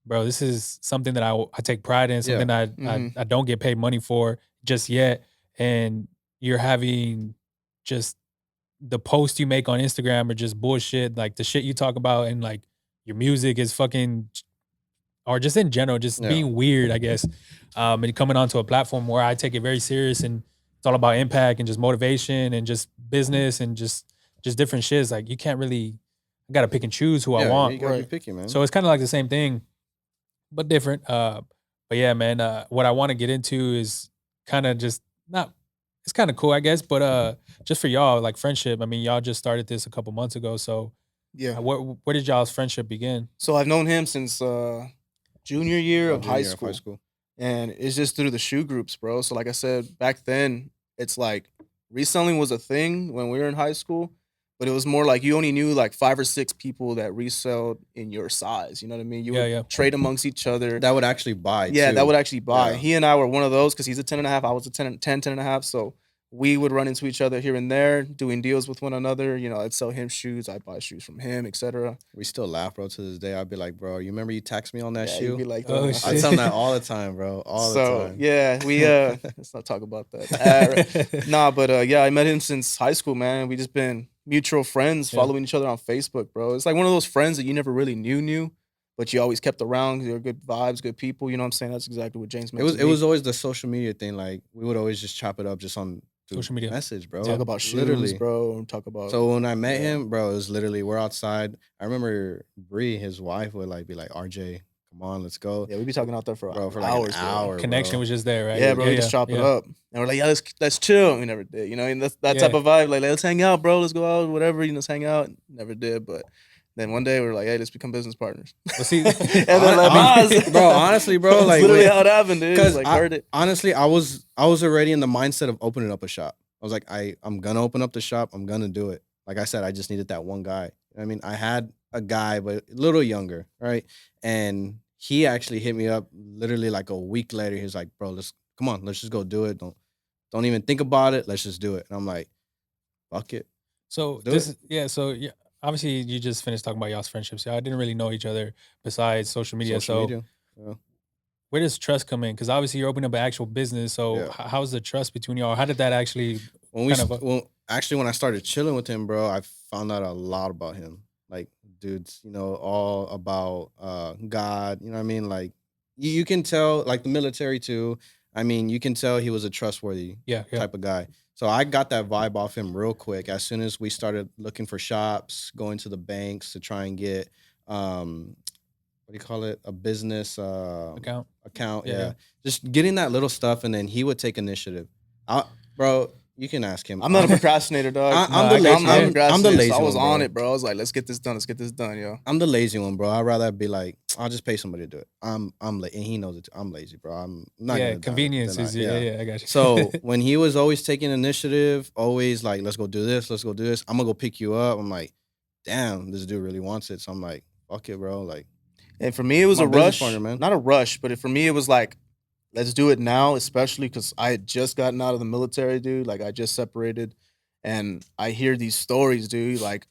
bro, this is something that I take pride in, something I don't get paid money for just yet. And you're having just the posts you make on Instagram are just bullshit. Like the shit you talk about and like your music is fucking, or just in general, just Yeah. being weird, I guess. And coming onto a platform where I take it very serious and it's all about impact and just motivation and just business and just different shit. It's like you can't really, I gotta pick and choose who I want. You gotta be Right. picky, man. So it's kind of like the same thing, but different. But yeah, man, what I want to get into is kind of just not. It's kind of cool, I guess, but just for y'all, like friendship. I mean, y'all just started this a couple months ago, so Yeah. where did y'all's friendship begin? So I've known him since junior year Oh, of junior high year of school. And it's just through the shoe groups, bro. So like I said, back then, it's like reselling was a thing when we were in high school, but it was more like you only knew like 5 or 6 people that reselled in your size. You know what I mean? You Yeah, would yeah. trade amongst each other. That would actually buy. Yeah, too. that would actually buy. Yeah. He and I were one of those because he's a 10 and a half. I was a 10 and a half. So we would run into each other here and there, doing deals with one another. You know, I'd sell him shoes, I'd buy shoes from him, etc. We still laugh, bro. To this day, I'd be like, bro, you remember you taxed me on that Yeah, shoe? you'd be like, Oh, "Oh, shit. I tell him that all the time, bro. All the time. yeah, we let's not talk about that. Nah, but yeah, I met him since high school, man. We just been mutual friends, Yeah. following each other on Facebook, bro. It's like one of those friends that you never really knew, but you always kept around. You're good vibes, good people. You know what I'm saying? That's exactly what James meant. It was always the social media thing. Like we would always just chop it up just on through Social media. message, bro. talk about shoes, Literally. bro. And talk about So when I met Yeah. him, bro, it was literally we're outside. I remember Bree, his wife, would like be like, RJ, come on, let's go. Yeah, we'd be talking out there for, Bro, for like hours, an bro. hour. Connection bro. was just there, right? Yeah, bro, we just chop it up. And we're like, yeah, let's chill. We never did, you know, and that's that type Yeah. of vibe. Like, let's hang out, bro. Let's go out, whatever, you know, let's hang out. Never did, but then one day we were like, hey, let's become business partners. Well, see, and then like, Bro, honestly, bro, that's like literally when- how it happened, dude. Because Like, heard it. honestly, I was already in the mindset of opening up a shop. I was like, I'm gonna open up the shop. I'm gonna do it. Like I said, I just needed that one guy. I mean, I had a guy, but a little younger, right? And he actually hit me up literally like a week later. He was like, bro, let's just go do it. Don't even think about it. Let's just do it. And I'm like, fuck it. so Do this, yeah, so yeah, obviously you just finished talking about y'all's friendships. Y'all didn't really know each other besides social media. Social so media. Yeah. where does trust come in? Because obviously you're opening up an actual business. So Yeah. how's the trust between y'all? How did that actually? When we kind of when I started chilling with him, bro, I found out a lot about him. Like, dude's, all about God. You know what I mean? Like, you can tell, like the military too. I mean, you can tell he was a trustworthy Yeah, yeah. type of guy. So I got that vibe off him real quick. As soon as we started looking for shops, going to the banks to try and get what do you call it? A business Account. account. Yeah, Yeah. yeah. Just getting that little stuff, and then he would take initiative. Bro, you can ask him. I'm not a procrastinator, dog. I'm the lazy- I'm a I'm procrastinator, lazy so I was one, on bro. it, bro. I was like, let's get this done. Let's get this done, yo. I'm the lazy one, bro. I'd rather be like, I'll just pay somebody to do it. I'm lazy, and he knows it too. I'm lazy, bro. I'm not. Yeah, gonna do it. convenience Then is yeah. I got you. So when he was always taking initiative, always like, let's go do this, let's go do this. I'm gonna go pick you up. I'm like, damn, this dude really wants it. So I'm like, fuck it, bro. Like, And for me, it was My a business rush. partner, man. Not a rush, but for me, it was like, let's do it now, especially because I had just gotten out of the military, dude. Like, I just separated. And I hear these stories, dude. Like,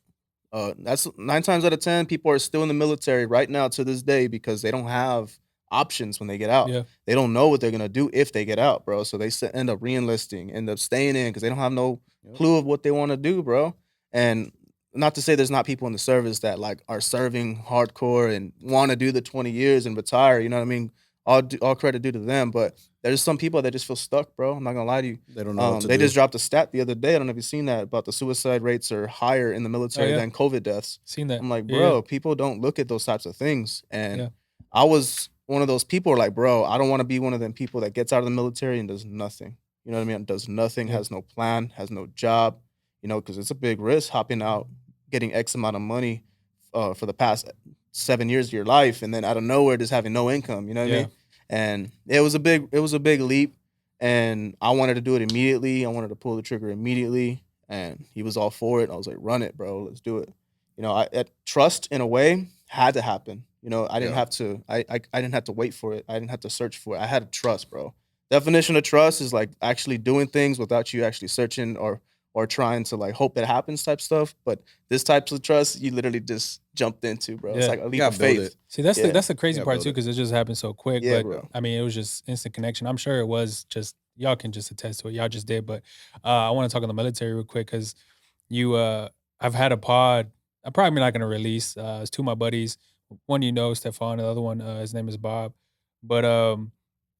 that's 9 times out of 10, people are still in the military right now to this day because they don't have options when they get out. Yeah. They don't know what they're going to do if they get out, bro. So they end up re-enlisting, end up staying in because they don't have no Yep. clue of what they want to do, bro. And not to say there's not people in the service that like are serving hardcore and want to do the 20 years and retire. You know what I mean? All credit due to them, but there's some people that just feel stuck, bro. I'm not gonna lie to you. they don't know what to They do. just dropped a stat the other day. I don't know if you've seen that about the suicide rates are higher in the military yeah. than COVID deaths. Seen that. I'm like, Yeah, bro, people don't look at those types of things. And Yeah. I was one of those people like, bro, I don't want to be one of them people that gets out of the military and does nothing. You know what I mean? Does nothing, Yeah. has no plan, has no job, because it's a big risk hopping out, getting X amount of money for the past 7 years of your life. And then out of nowhere, just having no income, you know what I Yeah. mean? And it was a big leap. And I wanted to do it immediately. I wanted to pull the trigger immediately. And he was all for it. I was like, run it, bro. Let's do it. Trust in a way had to happen. I didn't Yeah. have to. I didn't have to wait for it. I didn't have to search for it. I had to trust, bro. Definition of trust is like actually doing things without you actually searching or trying to like hope it happens type stuff. But this types of trust, you literally just jumped into, bro. It's Yeah. like a leap gotta of build faith. it. See, that's Yeah. the crazy Yeah, part build too, it. because it just happened so quick. Yeah, but bro. I mean, it was just instant connection. I'm sure it was just y'all can just attest to it. Y'all just did. But I want to talk on the military real quick because I've had a pod. I'm probably not going to release. It's two of my buddies. One Stefan. The other one, his name is Bob. But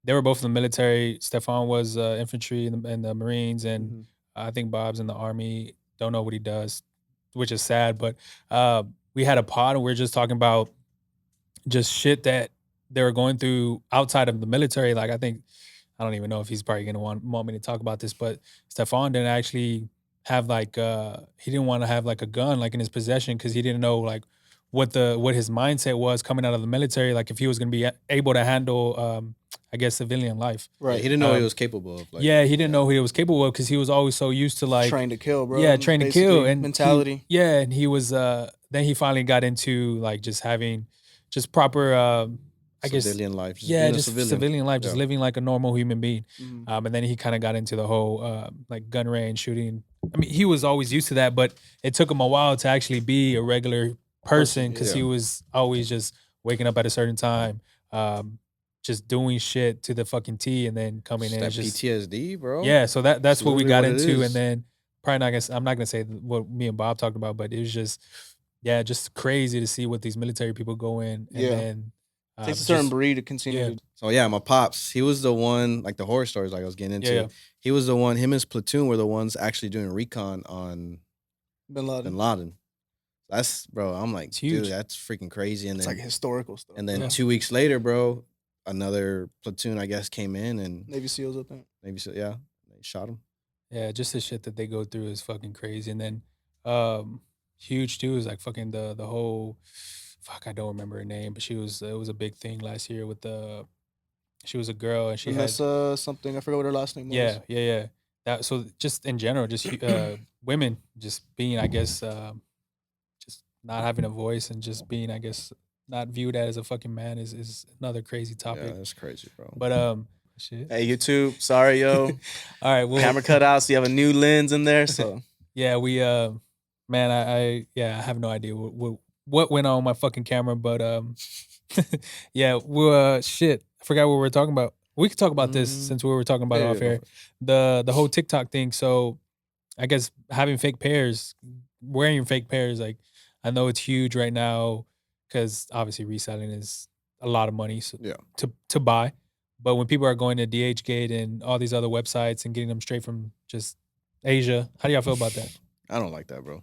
they were both in the military. Stefan was infantry in the Marines, and Mhm. I think Bob's in the Army. Don't know what he does, which is sad. But we had a pod, and we were just talking about just shit that they were going through outside of the military. Like I don't even know if he's probably gonna want me to talk about this, but Stefan didn't actually have like he didn't want to have like a gun like in his possession because he didn't know like what his mindset was coming out of the military, like if he was gonna be able to handle I guess civilian life. Yeah, Right. he didn't know what he Um, was capable of. Like, Yeah, he didn't know who he was capable of because he was always so used to like Train to kill, bro. yeah, train to kill Basically, and mentality. and he was then he finally got into like just having just proper I guess civilian life. Just yeah, being a just civilian life, just Yeah. living like a normal human being. Mhm. And then he kind of got into the whole like gun range shooting. I mean, he was always used to that, but it took him a while to actually be a regular person because he yeah. was always just waking up at a certain time, just doing shit to the fucking T, and then coming in. That It's just PTSD, bro. yeah. So that's That's what we literally got what it into, is. and then probably not gonna. I'm not gonna say what me and Bob talked about, but it was just yeah, just crazy to see what these military people go in, and Yeah. then Takes a certain just- breed to continue. yeah. To, So yeah, my pops, he was the one, like the horror stories like I was getting into. Yeah, yeah. He was the one, him and his platoon were the ones actually doing recon on Bin Laden. Bin Laden. That's bro, I'm like, It's huge. dude, that's freaking crazy. And It's then like historical stuff. and then Yeah. 2 weeks later, bro, another platoon, I guess, came in and Navy SEALs, I think. maybe so yeah, they shot him. Yeah, just the shit that they go through is fucking crazy. And then huge too is like fucking the whole fuck, I don't remember her name, but it was a big thing last year with the she was a girl and she had Vanessa something. I forgot what her last name was. yeah. That so just in general, just women just being, I guess, just not having a voice and just being, I guess, not viewed as a fucking man is another crazy Yeah, topic. that's crazy, bro. But shit. Hey, YouTube. Sorry, yo. All right, well, Camera cut out, so you have a new lens in there. So yeah, we man, I have no idea what went on with my fucking camera, but yeah, well, shit, I forgot what we were talking about. We could talk about this Mm. since we were talking about Yeah, it yeah, off go air. The whole TikTok thing. So I guess having fake pairs, wearing fake pairs, like I know it's huge right now because obviously reselling is a lot of money Yeah. to buy. But when people are going to DHgate and all these other websites and getting them straight from just Asia, how do y'all feel about that? I don't like that, bro.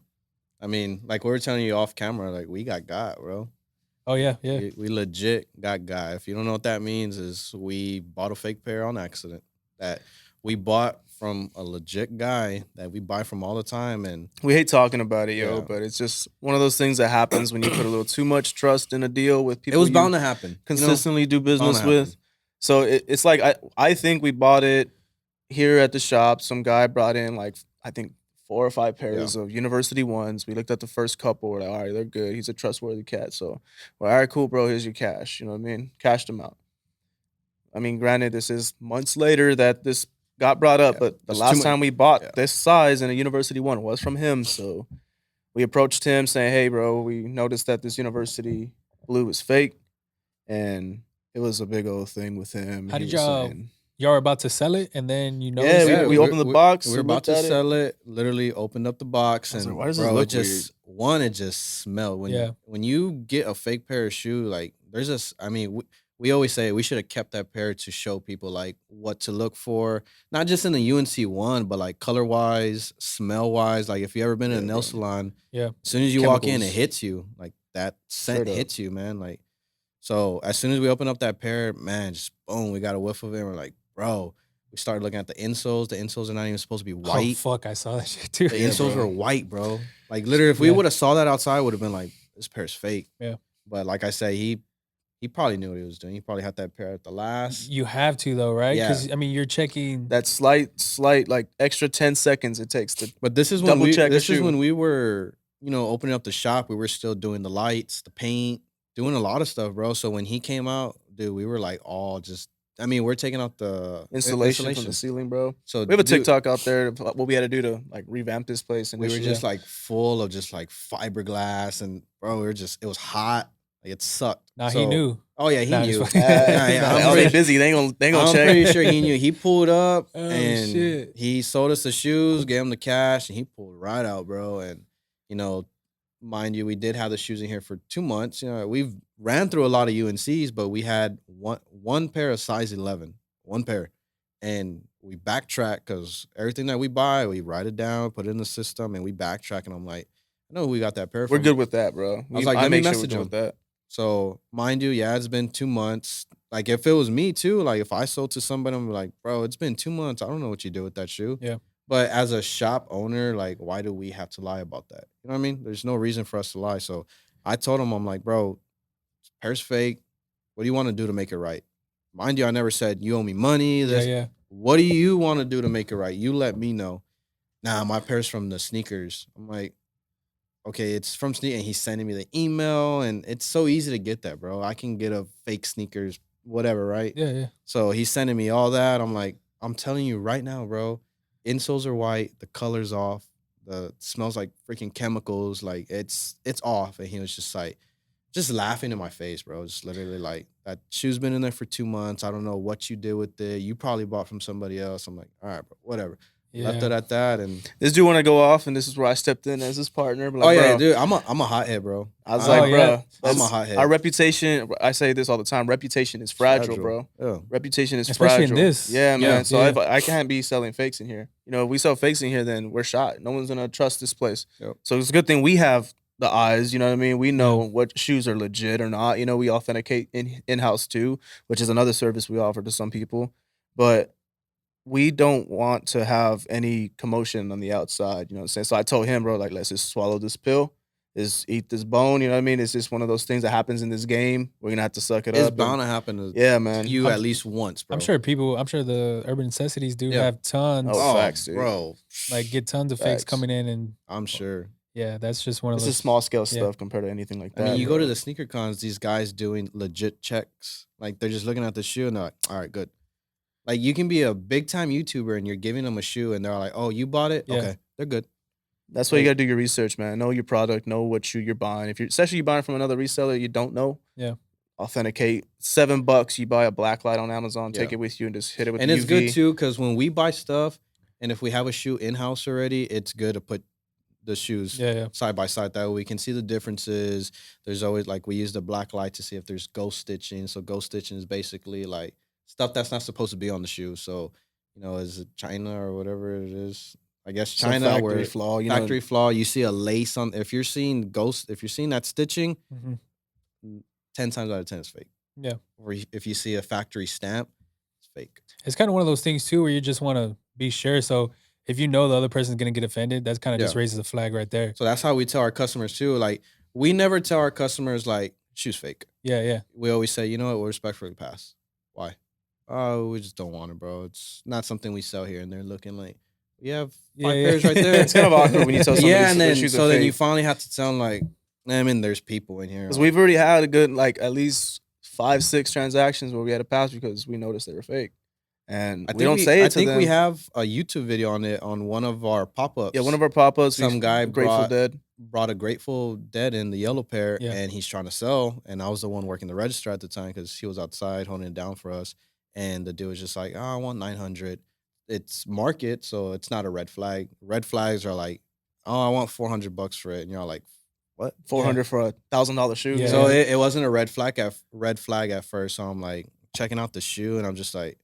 I mean, like we were telling you off camera, like we got, bro. Oh yeah. We legit got. If you don't know what that means, is we bought a fake pair on accident that we bought from a legit guy that we buy from all the time. And we hate talking about it, yo, Yeah. but it's just one of those things that happens when you put a little too much trust in a deal with people it was you bound to happen. you know? consistently do Bound to business happen. with. So it's like I think we bought it here at the shop. Some guy brought in like I think 4 or 5 pairs of university ones. We looked at the first couple. We're like, all right, they're good. He's a trustworthy cat. So, well, all right, cool, bro. Here's your cash. You know what I mean? Cashed them out. I mean, granted, this is months later that this got brought up, Yeah, but the there's too last much- time we bought yeah. this size in a university one was from him. So we approached him saying, hey, bro, we noticed that this university blue is fake. And it was a big old thing with him. How He did was y'all- saying- Y'all were about to sell it, and then you know, Yeah, we opened the box, We we were about looked to at it. sell it. Literally opened up the box, I was and like, why does this bro, look it just it just smelled. When you get a fake pair of shoe, like there's this. I mean, we always say we should have kept that pair to show people like what to look for, not just in the UNC one, but like color wise, smell wise. Like if you ever been in a Yeah, nail bro. salon, Yeah. as soon as you walk in, it Chemicals. hits you. Like that scent Straight up. hits you, man. Like so, as soon as we open up that pair, man, just boom, we got a whiff of it. And we're like, bro. We started looking at the insoles. The insoles are not even supposed to be oh white. fuck, I saw that shit too. The Yeah, insoles bro. were white, bro. Like literally, if we Yeah. would have saw that outside, would have been like, this pair's fake. Yeah. But like I say, he probably knew what he was doing. He probably had that pair at the last. You have to though, right? Yeah. Because I mean, you're checking. that slight, like extra 10 seconds it takes to But this is when Double we. check a This is shoe. when we were, opening up the shop. We were still doing the lights, the paint, doing a lot of stuff, bro. So when he came out, dude, we were like all just. I mean, we're taking out the installation from the ceiling, bro. So We have a dude, TikTok out there of what we had to do to like revamp this place. And We were just like full of just like fiberglass, and bro, it was hot. Like it sucked. Nah, he So- knew. Oh yeah, he Nah, knew. just I'm oh, they pretty- busy. They ain't gonna I'm check. pretty sure he knew. He pulled up Oh, and shit. he sold us the shoes, gave him the cash, and he pulled right out, bro. And mind you, we did have the shoes in here for 2 months. We've ran through a lot of UNCs, but we had one pair of size 11. one pair. And we backtrack because everything that we buy, we write it down, put it in the system, and we backtrack. And I'm like, I know we got that pair We're from. good with that, bro. I was like, I let me make sure we're message good him. with that. So mind you, yeah, it's been 2 months. Like if it was me too, like if I sold to somebody, I'm like, bro, it's been 2 months. I don't know what you did with that shoe. Yeah. But as a shop owner, like, why do we have to lie about that? You know what I mean? There's no reason for us to lie. So I told him, I'm like, bro, pair's fake. What do you want to do to make it right? Mind you, I never said you owe me money. Yeah. What do you want to do to make it right? You let me know. Nah, my pair's from the sneakers. I'm like, okay, it's from sneakers. And he's sending me the email, and it's so easy to get that, bro. I can get a fake sneakers, whatever, right? Yeah. So he's sending me all that. I'm like, I'm telling you right now, bro. Insoles are white. The color's off. The smells like freaking chemicals. Like it's off. And he was just like, just laughing in my face, bro. Just literally like, that shoe's been in there for 2 months. I don't know what you did with it. You probably bought from somebody else. I'm like, all right, bro, whatever. Yeah. Left it at that. And This dude want to go off, and this is where I stepped in as his partner. But oh like, yeah, bro, dude, I'm a hothead, bro. I was Oh, like, yeah. bro, I'm a that's- hothead. Our reputation, I say this all the time, reputation is fragile, bro. Yeah. Reputation is Especially in fragile. this. Yeah, man. Yeah, So yeah. I can't be selling fakes in here. You know, if we sell fakes in here, then we're shot. No one's gonna trust this place. Yep. So it's a good thing we have the eyes. You know what I mean? We know what shoes are legit or not. You know, we authenticate in house too, which is another service we offer to some people. But we don't want to have any commotion on the outside. You know what I'm saying? So I told him, bro, like, let's just swallow this pill. Is eat this bone, you know what I mean? It's just one of those things that happens in this game. We're gonna have to suck it It's up. bound to happen to Yeah, man. you at least once, bro. I'm sure the Urban Necessities do Yeah. have tons, Oh, facts, dude. bro. like get tons of fakes Facts. coming in, and I'm sure. yeah, that's just one of This those is small scale yeah. stuff compared to anything like I that. mean, you bro. go to the sneaker cons, these guys doing legit checks. Like they're just looking at the shoe and they're like, all right, good. Like you can be a big time YouTuber and you're giving them a shoe and they're like, oh, you bought it? Yeah. Okay, they're good. That's why you gotta do your research, man. Know your product, know what shoe you're buying. If you're especially you buying from another reseller you don't know. Yeah. Authenticate. $7, you buy a black light on Amazon, take Yeah. it with you and just hit it with And the it's UV. good too because when we buy stuff and if we have a shoe in house already, it's good to put the shoes yeah. side by side. That way we can see the differences. There's always like we use the black light to see if there's ghost stitching. So ghost stitching is basically like stuff that's not supposed to be on the shoe. So, you know, is it China or whatever it is? I guess Some China factory where flaw, you factory know. flaw, you see a lace on if you're seeing that stitching, Mhm. 10 times out of 10 it's fake. Yeah. Or if you see a factory stamp, it's fake. It's kind of one of those things too where you just want to be sure. So if you know the other person's gonna get offended, that's kind of just Yeah. raises a flag right there. So that's how we tell our customers too. Like we never tell our customers like shoes fake. Yeah. We always say, you know what, we'll respectfully pass. Why? Oh, we just don't want it, bro. It's not something we sell here. And they're looking like, we have 5 Yeah. pairs right there. It's kind of awkward when you tell somebody yeah, and their then shoes are so then you fake. finally have to tell them like, I mean, there's people in here. Because like, we've already had a good like at least 5-6 transactions where we had to pass because we noticed they were fake. And we don't say it to them. I think we have a YouTube video on it on one of our pop-ups. Yeah, one of our pop-ups. Some guy Grateful Dead. brought a Grateful Dead in the yellow pair, Yeah. and he's trying to sell. And I was the one working the register at the time because he was outside holding it down for us. And the dude was just like, "Oh, I want 900." It's market, so it's not a red flag. Red flags are like, "Oh, I want $400 for it," and you're like, "What?" $400 for a $1,000 shoe. Yeah. So it wasn't a red flag at first. So I'm like checking out the shoe, and I'm just like,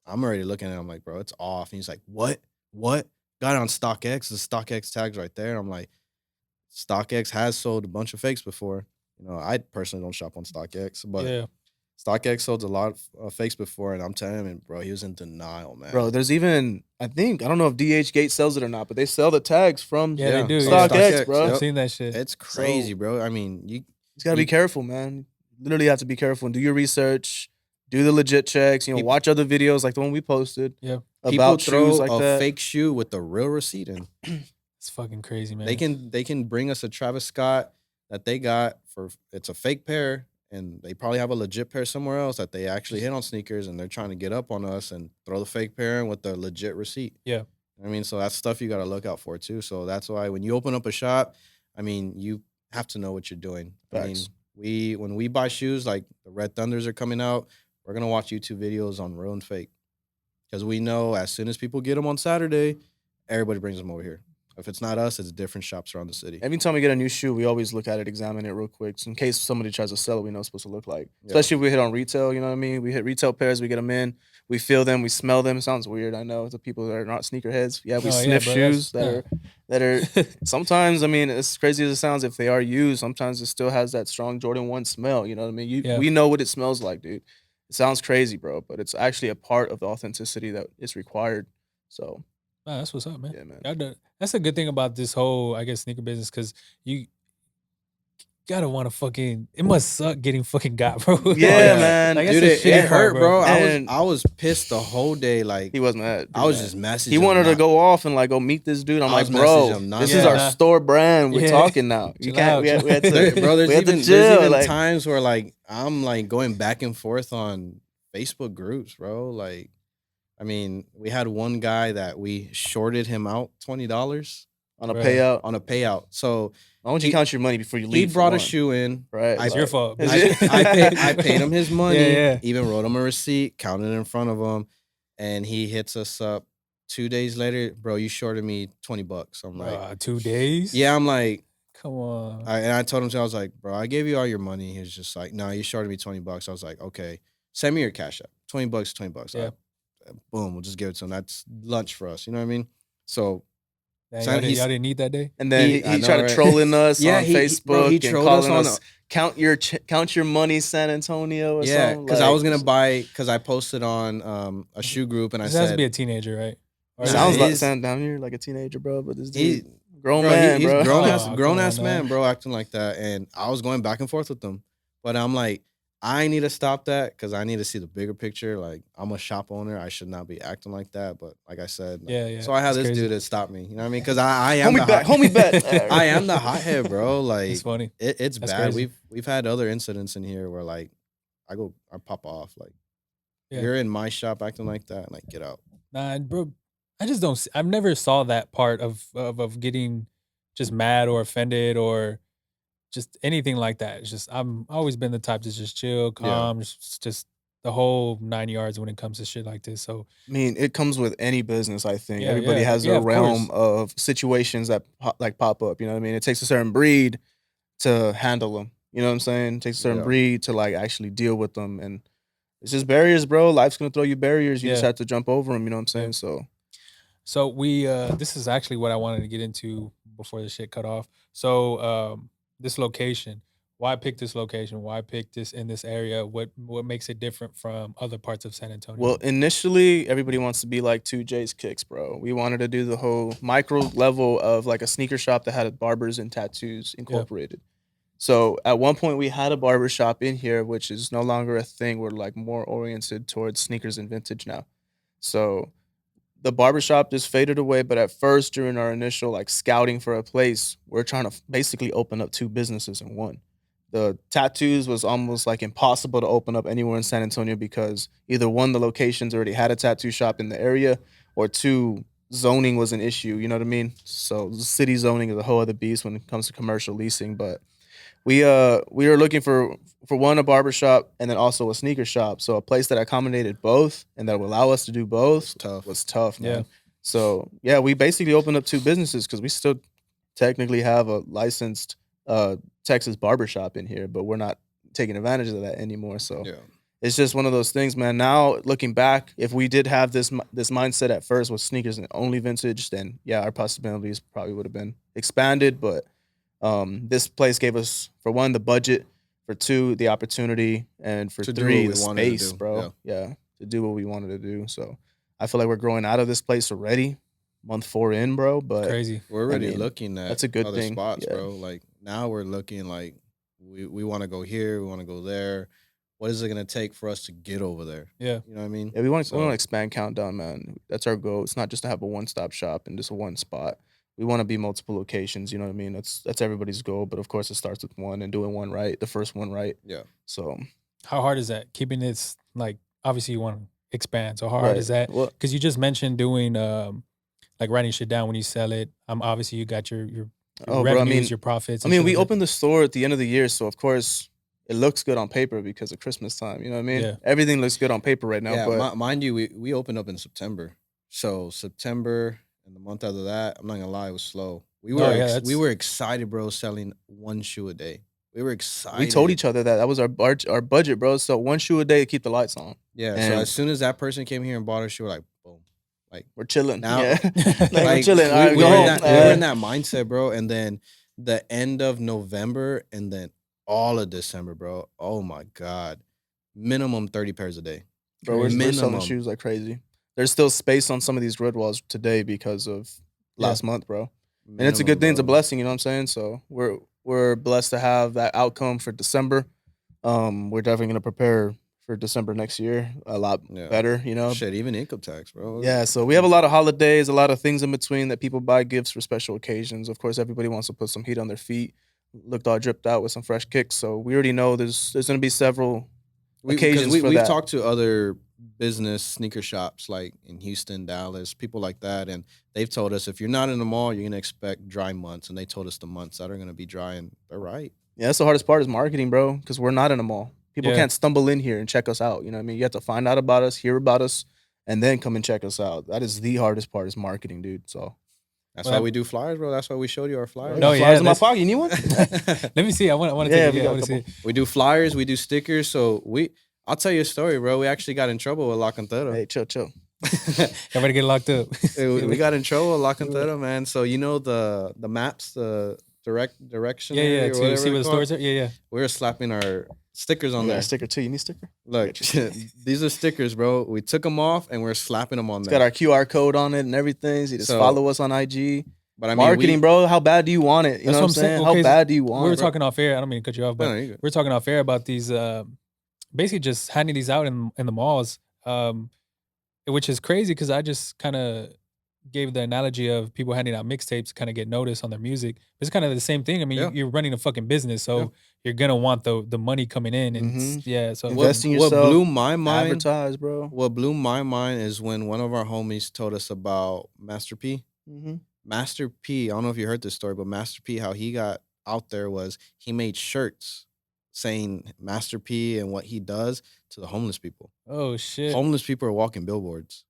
I'm already looking at it. I'm like, bro, it's off. And he's like, what? Got it on StockX. The StockX tag's right there. I'm like, StockX has sold a bunch of fakes before. You know, I personally don't shop on StockX, but yeah. StockX sold a lot of fakes before. And I'm telling him, bro, he was in denial, man. Bro, there's even I don't know if DH Gate sells it or not, but they sell the tags from Yeah, they do. StockX, yeah. bro. I've Yep. seen that shit. It's crazy, So- bro. I mean, you You gotta be careful, man. Literally have to be careful and do your research, do the legit checks, you know, People- watch other videos like the one we posted. Yeah. people About throw shoes like a that. fake shoe with the real receipt in. It's fucking crazy, man. They can bring us a Travis Scott that they got for it's a fake pair, and they probably have a legit pair somewhere else that they actually hit on sneakers, and they're trying to get up on us and throw the fake pair in with the legit receipt. Yeah. I mean, so that's stuff you got to look out for too. So that's why when you open up a shop, I mean, you have to know what you're doing. I mean, Facts. when we buy shoes, like the Red Thunders are coming out, we're gonna watch YouTube videos on real and fake, because we know as soon as people get them on Saturday, everybody brings them over here. If it's not us, it's different shops around the city. Every time we get a new shoe, we always look at it, examine it real quick. So in case somebody tries to sell it, we know what it's supposed to look like. Yeah. Especially if we hit on retail, you know what I mean? We hit retail pairs, we get them in. We feel them, we smell them. It sounds weird, I know, to people that are not sneakerheads. Yeah, we Oh, yeah, sniff bro, shoes that's- that are sometimes. I mean, as crazy as it sounds, if they are used, sometimes it still has that strong Jordan 1 smell. You know what I mean? Yeah. We know what it smells like, dude. It sounds crazy, bro, but it's actually a part of the authenticity that is required. So Nah, that's what's up, man. yeah, man. That's a good thing about this whole, I guess, sneaker business, because you gotta want to fucking. It must suck getting fucking got, bro. Yeah, yeah. man. Like, that's Dude, the it shitty hurt, part, bro. And- I was pissed the whole day. Like He was mad. I was pretty just mad. messaging. He wanted to him, go off and like go meet this dude. I'm I like, was bro, messaging him this is our nonstop. store brand. We're Yeah. talking now. You Chill can't. out, We had chill to, out. Bro, we there's had to even chill, like- times where like I'm like going back and forth on Facebook groups, bro. Like, I mean, we had one guy that we shorted him out $20 on a Bruh. payout. on a payout. So Why don't you he- count your money before you he leave? for brought a one? shoe in. Right. It's your fault, Is bitch. it? I paid him his money. Yeah. Even wrote him a receipt, counted in front of him, and he hits us up 2 days later. Bro, you shorted me $20. I'm like, 2 days. yeah. I'm like, Come on. and I told him, I was like, bro, I gave you all your money. He was just like, no, you shorted me $20. I was like, okay, send me your cash app. $20, $20. Yeah. Boom, we'll just give it to him. That's lunch for us. You know what I mean? So Damn, son, y'all didn't need that day. And then He- I he know, tried to right? trolling us Yeah, on he- Facebook bro, he and trolled calling us on us count your money, San Antonio. Or yeah, something. because I like, was gonna buy because I posted on a shoe group and I This has to said, be a teenager, right? Or Nah, Sounds like he's- sound down here like a teenager, bro. But this He- dude, grown bro, man, he's bro. grown Oh, ass come grown on ass now. man, bro, acting like that. And I was going back and forth with him, but I'm like, I need to stop that because I need to see the bigger picture. Like, I'm a shop owner, I should not be acting like that. But like I said, like, Yeah. so I had That's this crazy. dude to stop me. You know what I mean? Because I am Homie the bet, hot- homie bet. I am the hothead, bro. Like, It's funny. it's That's bad. crazy. We've had other incidents in here where like I pop off. Like, Yeah. you're in my shop acting like that, like get out. Nah, bro. I just don't. I've never saw that part of getting just mad or offended or just anything like that. It's just I've always been the type to just chill, calm, just the whole 9 yards when it comes to shit like this. So I mean, it comes with any business. I think Yeah, everybody yeah. has Yeah, their of realm of situations that pop up. You know what I mean? It takes a certain breed to handle them. You know what I'm saying? It takes a certain Yeah. breed to like actually deal with them, and it's just barriers, bro. Life's gonna throw you barriers. You just Yeah. have to jump over them. You know what I'm saying? Yeah. So we this is actually what I wanted to get into before the shit cut off. So this location, why pick this location? Why pick this in this area? What makes it different from other parts of San Antonio? well, initially everybody wants to be like 2J's Kicks, bro. We wanted to do the whole micro level of like a sneaker shop that had barbers and tattoos incorporated. So at one point we had a barber shop in here, which is no longer a thing. We're like more oriented towards sneakers and vintage now. So the barbershop just faded away. But at first, during our initial like scouting for a place, we're trying to basically open up 2 businesses in one. The tattoos was almost like impossible to open up anywhere in San Antonio because either one, the locations already had a tattoo shop in the area, or 2, zoning was an issue. You know what I mean? So city zoning is a whole other beast when it comes to commercial leasing. But we were looking for one, a barber shop, and then also a sneaker shop. So a place that accommodated both and that would allow us to do both Tough. was tough, man. Yeah. So yeah, we basically opened up 2 businesses because we still technically have a licensed Texas barbershop in here, but we're not taking advantage of that anymore. So Yeah. it's just one of those things, man. Now looking back, if we did have this mindset at first with sneakers and only vintage, then yeah, our possibilities probably would have been expanded. But this place gave us, for one, the budget, for 2, the opportunity, and for To do 3, what the we wanted to space, do. bro. Yeah, to do what we wanted to do. So I feel like we're growing out of this place already, month 4 in, bro. But Crazy. We're already mean, looking at that's a good other thing, spots, yeah. bro. Like now we're looking like we want to go here, we want to go there. What is it gonna take for us to get over there? Yeah. You know what I mean? yeah, we want So- to expand Countdown, man. That's our goal. It's not just to have a one-stop shop and just a one spot. We want to be multiple locations. You know what I mean? That's everybody's goal. But of course, it starts with one and doing one right, the first one right. Yeah. So How hard is that? Keeping this like obviously you want to expand. So how hard right. is that? Well, Because you just mentioned doing like writing shit down when you sell it. Obviously you got your oh, bro, revenues, your profits. I and mean, shit we like that. opened the store at the end of the year, so of course it looks good on paper because of Christmas time. You know what I mean? Yeah. Everything looks good on paper right now. yeah, but mind you, we opened up in September. So September and the month after that, I'm not gonna lie, it was slow. We were Oh, yeah, we that's- were excited, bro, selling 1 shoe a day. We were excited. We told each other that was our budget, bro. So 1 shoe a day to keep the lights on. Yeah. So And as soon as that person came here and bought a shoe, we're like, boom. we're chilling. Now- Yeah. Like, we're chilling. We, All right, we go were in home. that, we were in that mindset, bro. And then the end of November and then all of December, bro. Oh my God. Minimum 30 pairs a day. Bro, we're selling Minimum. shoes like crazy. There's still space on some of these grid walls today because of last month, bro. And it's a good thing. It's a blessing, you know what I'm saying? So we're blessed to have that outcome for December. We're definitely gonna prepare for December next year a lot Yeah. better, you know. Shit, even income tax, bro. Yeah, so we have a lot of holidays, a lot of things in between that people buy gifts for special occasions. Of course, everybody wants to put some heat on their feet, looked all dripped out with some fresh kicks. So we already know there's gonna be several occasions for we've that. talked to other business sneaker shops like in Houston, Dallas, people like that, and they've told us if you're not in the mall, you're gonna expect dry months, and they told us the months that are gonna be dry, and they're right. Yeah, that's the hardest part is marketing, bro, because we're not in a mall. People Yeah. can't stumble in here and check us out. You know what I mean? You have to find out about us, hear about us, and then come and check us out. That is the hardest part is marketing, dude. So That's Well, why we do flyers, bro. That's why we showed you our flyers. No, Flyers yeah, in my that's- pocket. You need one? Let me see. I want to Yeah, take we it. got I a want to see couple. it. We do flyers, we do stickers. So I'll tell you a story, bro. We actually got in trouble with La Cantera. Hey, chill. Everybody get locked up. We got in trouble with La Cantera, man. So you know the maps, the direction. Yeah, area or to whatever see they where the call stores it. are. Yeah. We were slapping our stickers on Yeah, there. a sticker too. You need a sticker? Look, these are stickers, bro. We took them off and we're slapping them on It's there. got our QR code on it and everything. So you just So, follow us on IG. But I mean, Marketing, bro. How bad do you want it? You That's know what I'm saying? How Okay, bad do you want We were it? talking off air. I don't mean to cut you off, but No, you're good. we were talking off air about these, basically just handing these out in the malls, which is crazy because I just kind of gave the analogy of people handing out mixtapes kind of get noticed on their music. It's kind of the same thing. I mean, Yeah. you're running a fucking business, so Yeah. you're gonna want the money coming in, and yeah. So Invest in What yourself. blew my mind? Advertise, bro. What blew my mind is when one of our homies told us about Master P. Mm-hmm. Master P, I don't know if you heard this story, but Master P, how he got out there was he made shirts saying Master P and what he does to the homeless people. oh shit, Homeless people are walking billboards.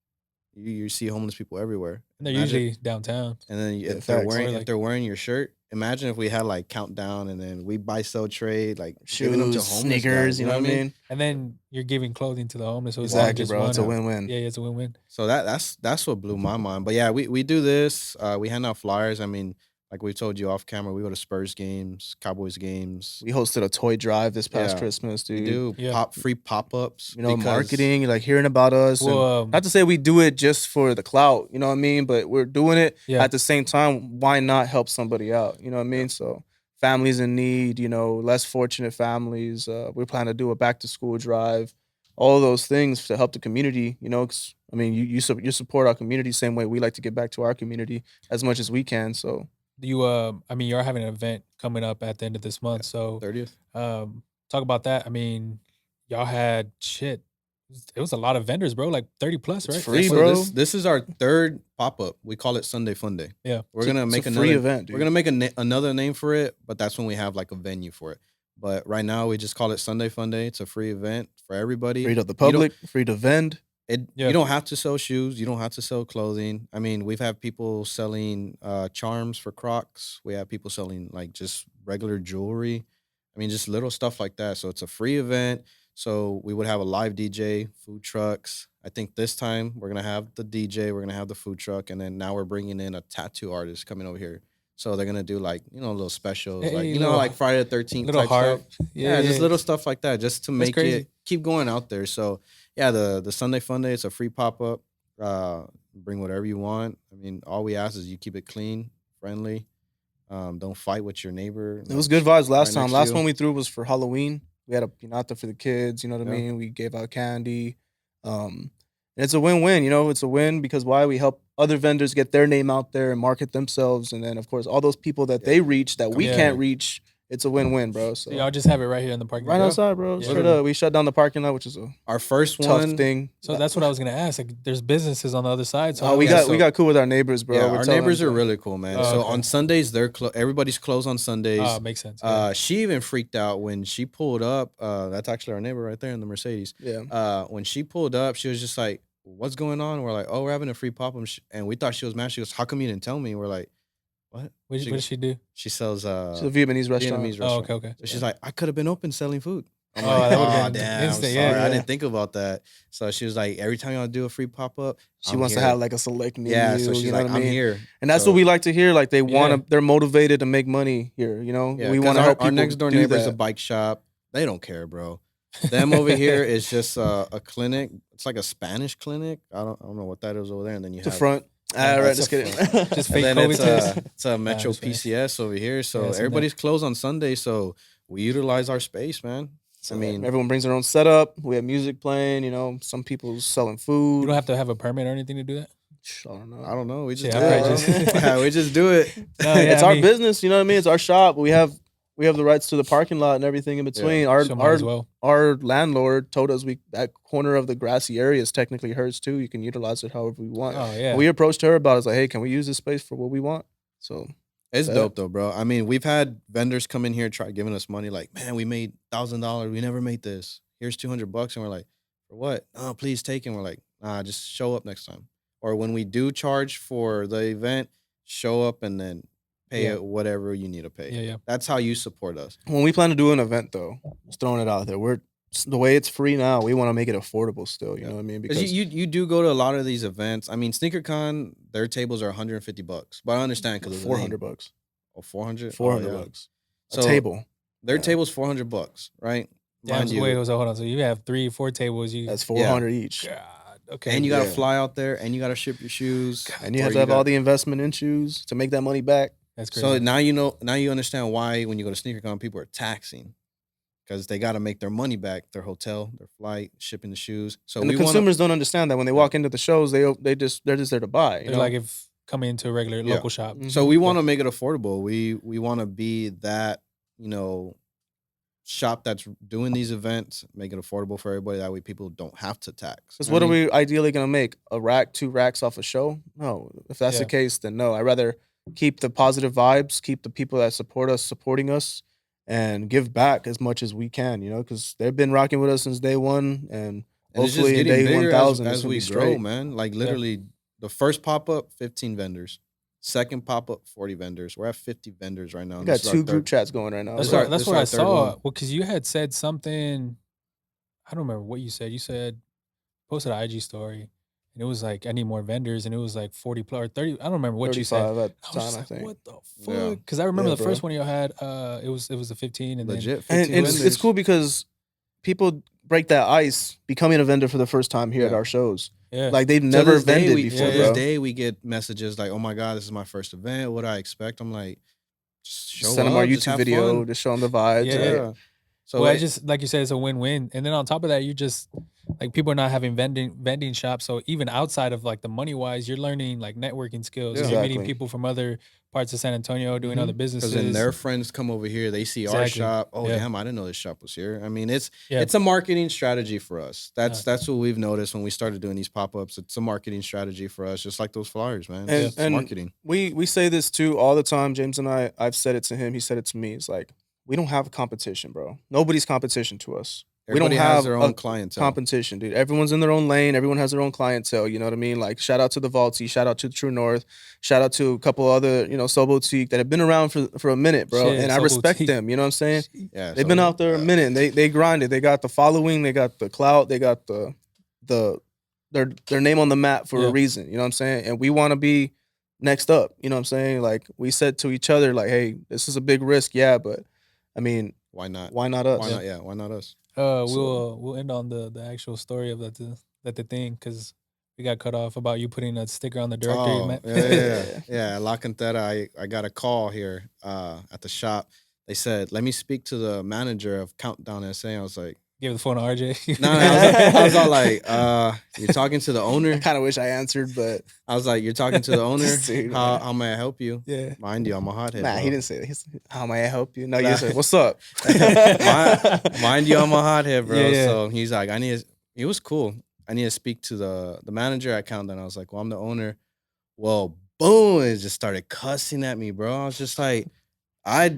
You see homeless people everywhere. and they're Imagine- usually downtown. and then Yeah, if they're facts. wearing Or if like- they're wearing your shirt, imagine if we had like Countdown and then we buy sell trade like giving them to Shoes, homeless sneakers, guys, you know what I mean? And then you're giving clothing to the homeless. So it's not Exactly, just bro. one. It's a win-win. Yeah, it's a win-win. So that's what blew my mind. But yeah, we do this. We hand out flyers. I mean, like we told you off camera, we go to Spurs games, Cowboys games. We hosted a toy drive this past Yeah. Christmas, We dude. do Yeah. free pop-ups. You know, because- marketing, like hearing about us. and Well, not to say we do it just for the clout, you know what I mean? But we're doing it Yeah. at the same time. Why not help somebody out? You know what I mean? So families in need, you know, less fortunate families. We plan to do a back to school drive, all those things to help the community. You know, 'cause, I mean, you support our community same way we like to give back to our community as much as we can. So you I mean, you're having an event coming up at the end of this month. So 30th. talk about that. I mean, y'all had shit. It was a lot of vendors, bro. Like 30 plus, It's right? free, So bro. This is our third pop-up. We call it Sunday Fun Day. Yeah. We're gonna It's make a another free event, dude. We're gonna make another name for it, but that's when we have like a venue for it. But right now we just call it Sunday Fun Day. It's a free event for everybody. free to the You don't- public, free to vend. Yeah. You don't have to sell shoes. You don't have to sell clothing. I mean, we've had people selling charms for Crocs. We have people selling like just regular jewelry. I mean, just little stuff like that. So it's a free event. So we would have a live DJ, food trucks. I think this time we're gonna have the DJ, we're gonna have the food truck, and then now we're bringing in a tattoo artist coming over here. So they're gonna do like little specials, like Hey, you know, little- like Friday the 13th Little type heart. stuff. Yeah, just little stuff like that, just to make crazy. it keep going out there. So yeah, the Sunday Fun Day, it's a free pop up. Bring whatever you want. I mean, all we ask is you keep it clean, friendly. Don't fight with your neighbor. It was good vibes last right time. next to Last you. one we threw was for Halloween. We had a out there for the kids. You know what I Yeah. mean? We gave out candy. And it's a win-win. You know, it's a win because why? We help other vendors get their name out there and market themselves, and then of course all those people that they reach that we Yeah. can't reach. It's a win-win, bro. So So y'all just have it right here in the parking right lot. outside, bro. Yeah. Straight up, we shut down the parking lot, which is a Our first tough one. thing. So that's what I was gonna ask. Like, there's businesses on the other side. So Oh, we Yeah, got cool with our neighbors, bro. Yeah, We're our telling neighbors them, are really cool, man. Oh, So okay. on Sundays, everybody's closed on Sundays. Oh, makes sense. Yeah. She even freaked out when she pulled up. That's actually our neighbor right there in the Mercedes. Yeah. When she pulled up, she was just like, "What's going on?" We're like, "Oh, we're having a free pop up," and we thought she was mad. She goes, "How come you didn't tell me?" We're like, What? What does she do? She sells It's a Vietnamese restaurant. Vietnamese Oh, restaurant. okay. So she's like, I could have been open selling food. I'm Oh, like, that would've oh, been damn, instant, sorry. yeah. I didn't think about that. So she was like, every time y'all do a free pop-up, She I'm wants to here. have like a select menu. Yeah, so she's you know like, what I I'm mean? here. And that's So- what we like to hear. Like they want to, Yeah. they're motivated to make money here. You know, Yeah, we 'cause want to help our people next door do neighbor's that. a bike shop. They don't care, bro. Them over here is just a clinic. It's like a Spanish clinic. I don't know what that is over there. And then you It's a have front. Yeah, All right, it's just a kidding. Just and fake then COVID it's test. it's a Metro that's right. PCS over here. So Yeah, I seen that. everybody's closed on Sunday. So we utilize our space, man. So, I mean, everyone brings their own setup. We have music playing. You know, some people selling food. You don't have to have a permit or anything to do that. I don't know. I don't know. We just Yeah, do I it. probably just- Yeah, we just do it. No, yeah, it's I our mean, business. You know what I mean? It's our shop. We have the rights to the parking lot and everything in between. So might as well. Our landlord told us that corner of the grassy area is technically hers too. You can utilize it however we want. Oh yeah. We approached her about it. It's like, hey, can we use this space for what we want? So It's Yeah. dope though, bro. I mean, we've had vendors come in here try giving us money, like, man, we made $1,000. We never made this. Here's $200, and we're like, for what? Oh, please take it. And we're like, nah, just show up next time. Or when we do charge for the event, show up and then pay Yeah. it whatever you need to pay. Yeah, yeah. That's how you support us. when we plan to do an event, though, just throwing it out there, the way it's free now. We want to make it affordable still. You know what I mean? Because you do go to a lot of these events. I mean, SneakerCon, their tables are $150, but I understand because $400. Oh, 400. $400. So A table. Their Yeah. table's $400, right? Damn, Mind so you, wait, hold on. So you have 3, 4 tables. You That's $400 each. God, okay. and you got to Yeah. fly out there, and you got to ship your shoes, And you or have to have got- all the investment in shoes to make that money back. That's crazy. So now you know. Now you understand why when you go to SneakerCon, people are taxing because they got to make their money back, their hotel, their flight, shipping the shoes. So And the we want consumers don't understand that when they walk into the shows, they're just there to buy. You They're know? like if coming into a regular Yeah. local shop. Mhm. So we want to make it affordable. We want to be that, shop that's doing these events, make it affordable for everybody. That way people don't have to tax. Because I what are mean, we ideally going to make? A rack, 2 racks off a show? No. If that's Yeah. the case, then no. I'd rather keep the positive vibes, keep the people that support us supporting us, and give back as much as we can, because they've been rocking with us since day one. And and it's just hopefully getting day bigger 1000 as is going we to be grow, straight. man. Like literally the first pop-up, 15 vendors. Second pop-up, 40 vendors. We're at 50 vendors right now. We and got this is our 2 group third- chats going right now. That's This bro. is what, that's this what our I third saw. one. Well, because you had said something. I don't remember what you said. You said posted an IG story, and it was like I need more vendors, and it was like 40 plus or 30. I don't remember what you said. 35 at I the was just time, I like, think. what the Yeah. fuck? Because I remember Yeah, the first bro. one you had. It was the 15, and Legit, And 15 it's vendors. cool because people break that ice becoming a vendor for the first time here at Yeah. our shows. then yeah, Like they've To never this day, vended we- before, yeah, To bro. this day, we get messages like, "Oh my god, this is my first event. What do I expect?" I'm like, just show Send them our up, just YouTube have video, fun. just show them the vibes. Yeah. like, Yeah. So well, I like, just like you said, it's a win-win. And then on top of that, you just like people are not having vending shops. So even outside of like the money wise, you're learning like networking skills. Yeah. You're meeting Exactly. people from other parts of San Antonio doing Mhm. other businesses. because then their friends come over here, they see our Exactly. shop. Oh Yeah. damn, I didn't know this shop was here. I mean, it's Yeah. it's a marketing strategy for us. That's Yeah. that's what we've noticed when we started doing these pop-ups. It's a marketing strategy for us, just like those flyers, man. And- It's and marketing. we say this too all the time. James and I've said it to him. He said it to me. It's like we don't have a competition, bro. Nobody's competition to us. Everybody we don't has have their a own clientele. competition, dude. Everyone's in their own lane. Everyone has their own clientele. You know what I mean? Like shout out to the Vaulty, shout out to True North, shout out to a couple other, Soul Boutique that have been around for a minute, bro. Shit, and I Soul respect Boutique. them. You know what I'm saying? Yeah, They've so, been out there a uh, minute. And they grinded. They got the following. They got the clout. They got their name on the map for Yeah. a reason. You know what I'm saying? And we want to be next up. You know what I'm saying? Like we said to each other, like, hey, this is a big risk, yeah, but I mean, Why not? why not us? Why not? Yeah, why not us? we'll end on the actual story of the thing because we got cut off about you putting a sticker on the directory. Oh, man. yeah. La Cantera, I got a call here at the shop. They said, let me speak to the manager of Countdown SA. I was like, Give the phone to RJ. no, I was all like, you're talking to the I owner? kind of wish I answered, but I was like, you're talking to the owner? Dude, how, man. how may I help you? yeah. Mind you, I'm a hothead. nah, bro. he didn't say that. He said, how may I help you? No, Nah. you said, what's up? Mind you, I'm a hothead, bro. Yeah, yeah. So he's like, it was cool. I need to speak to the manager at Countdown. I was like, well, I'm the owner. Well, boom, it just started cussing at me, bro. I was just like, I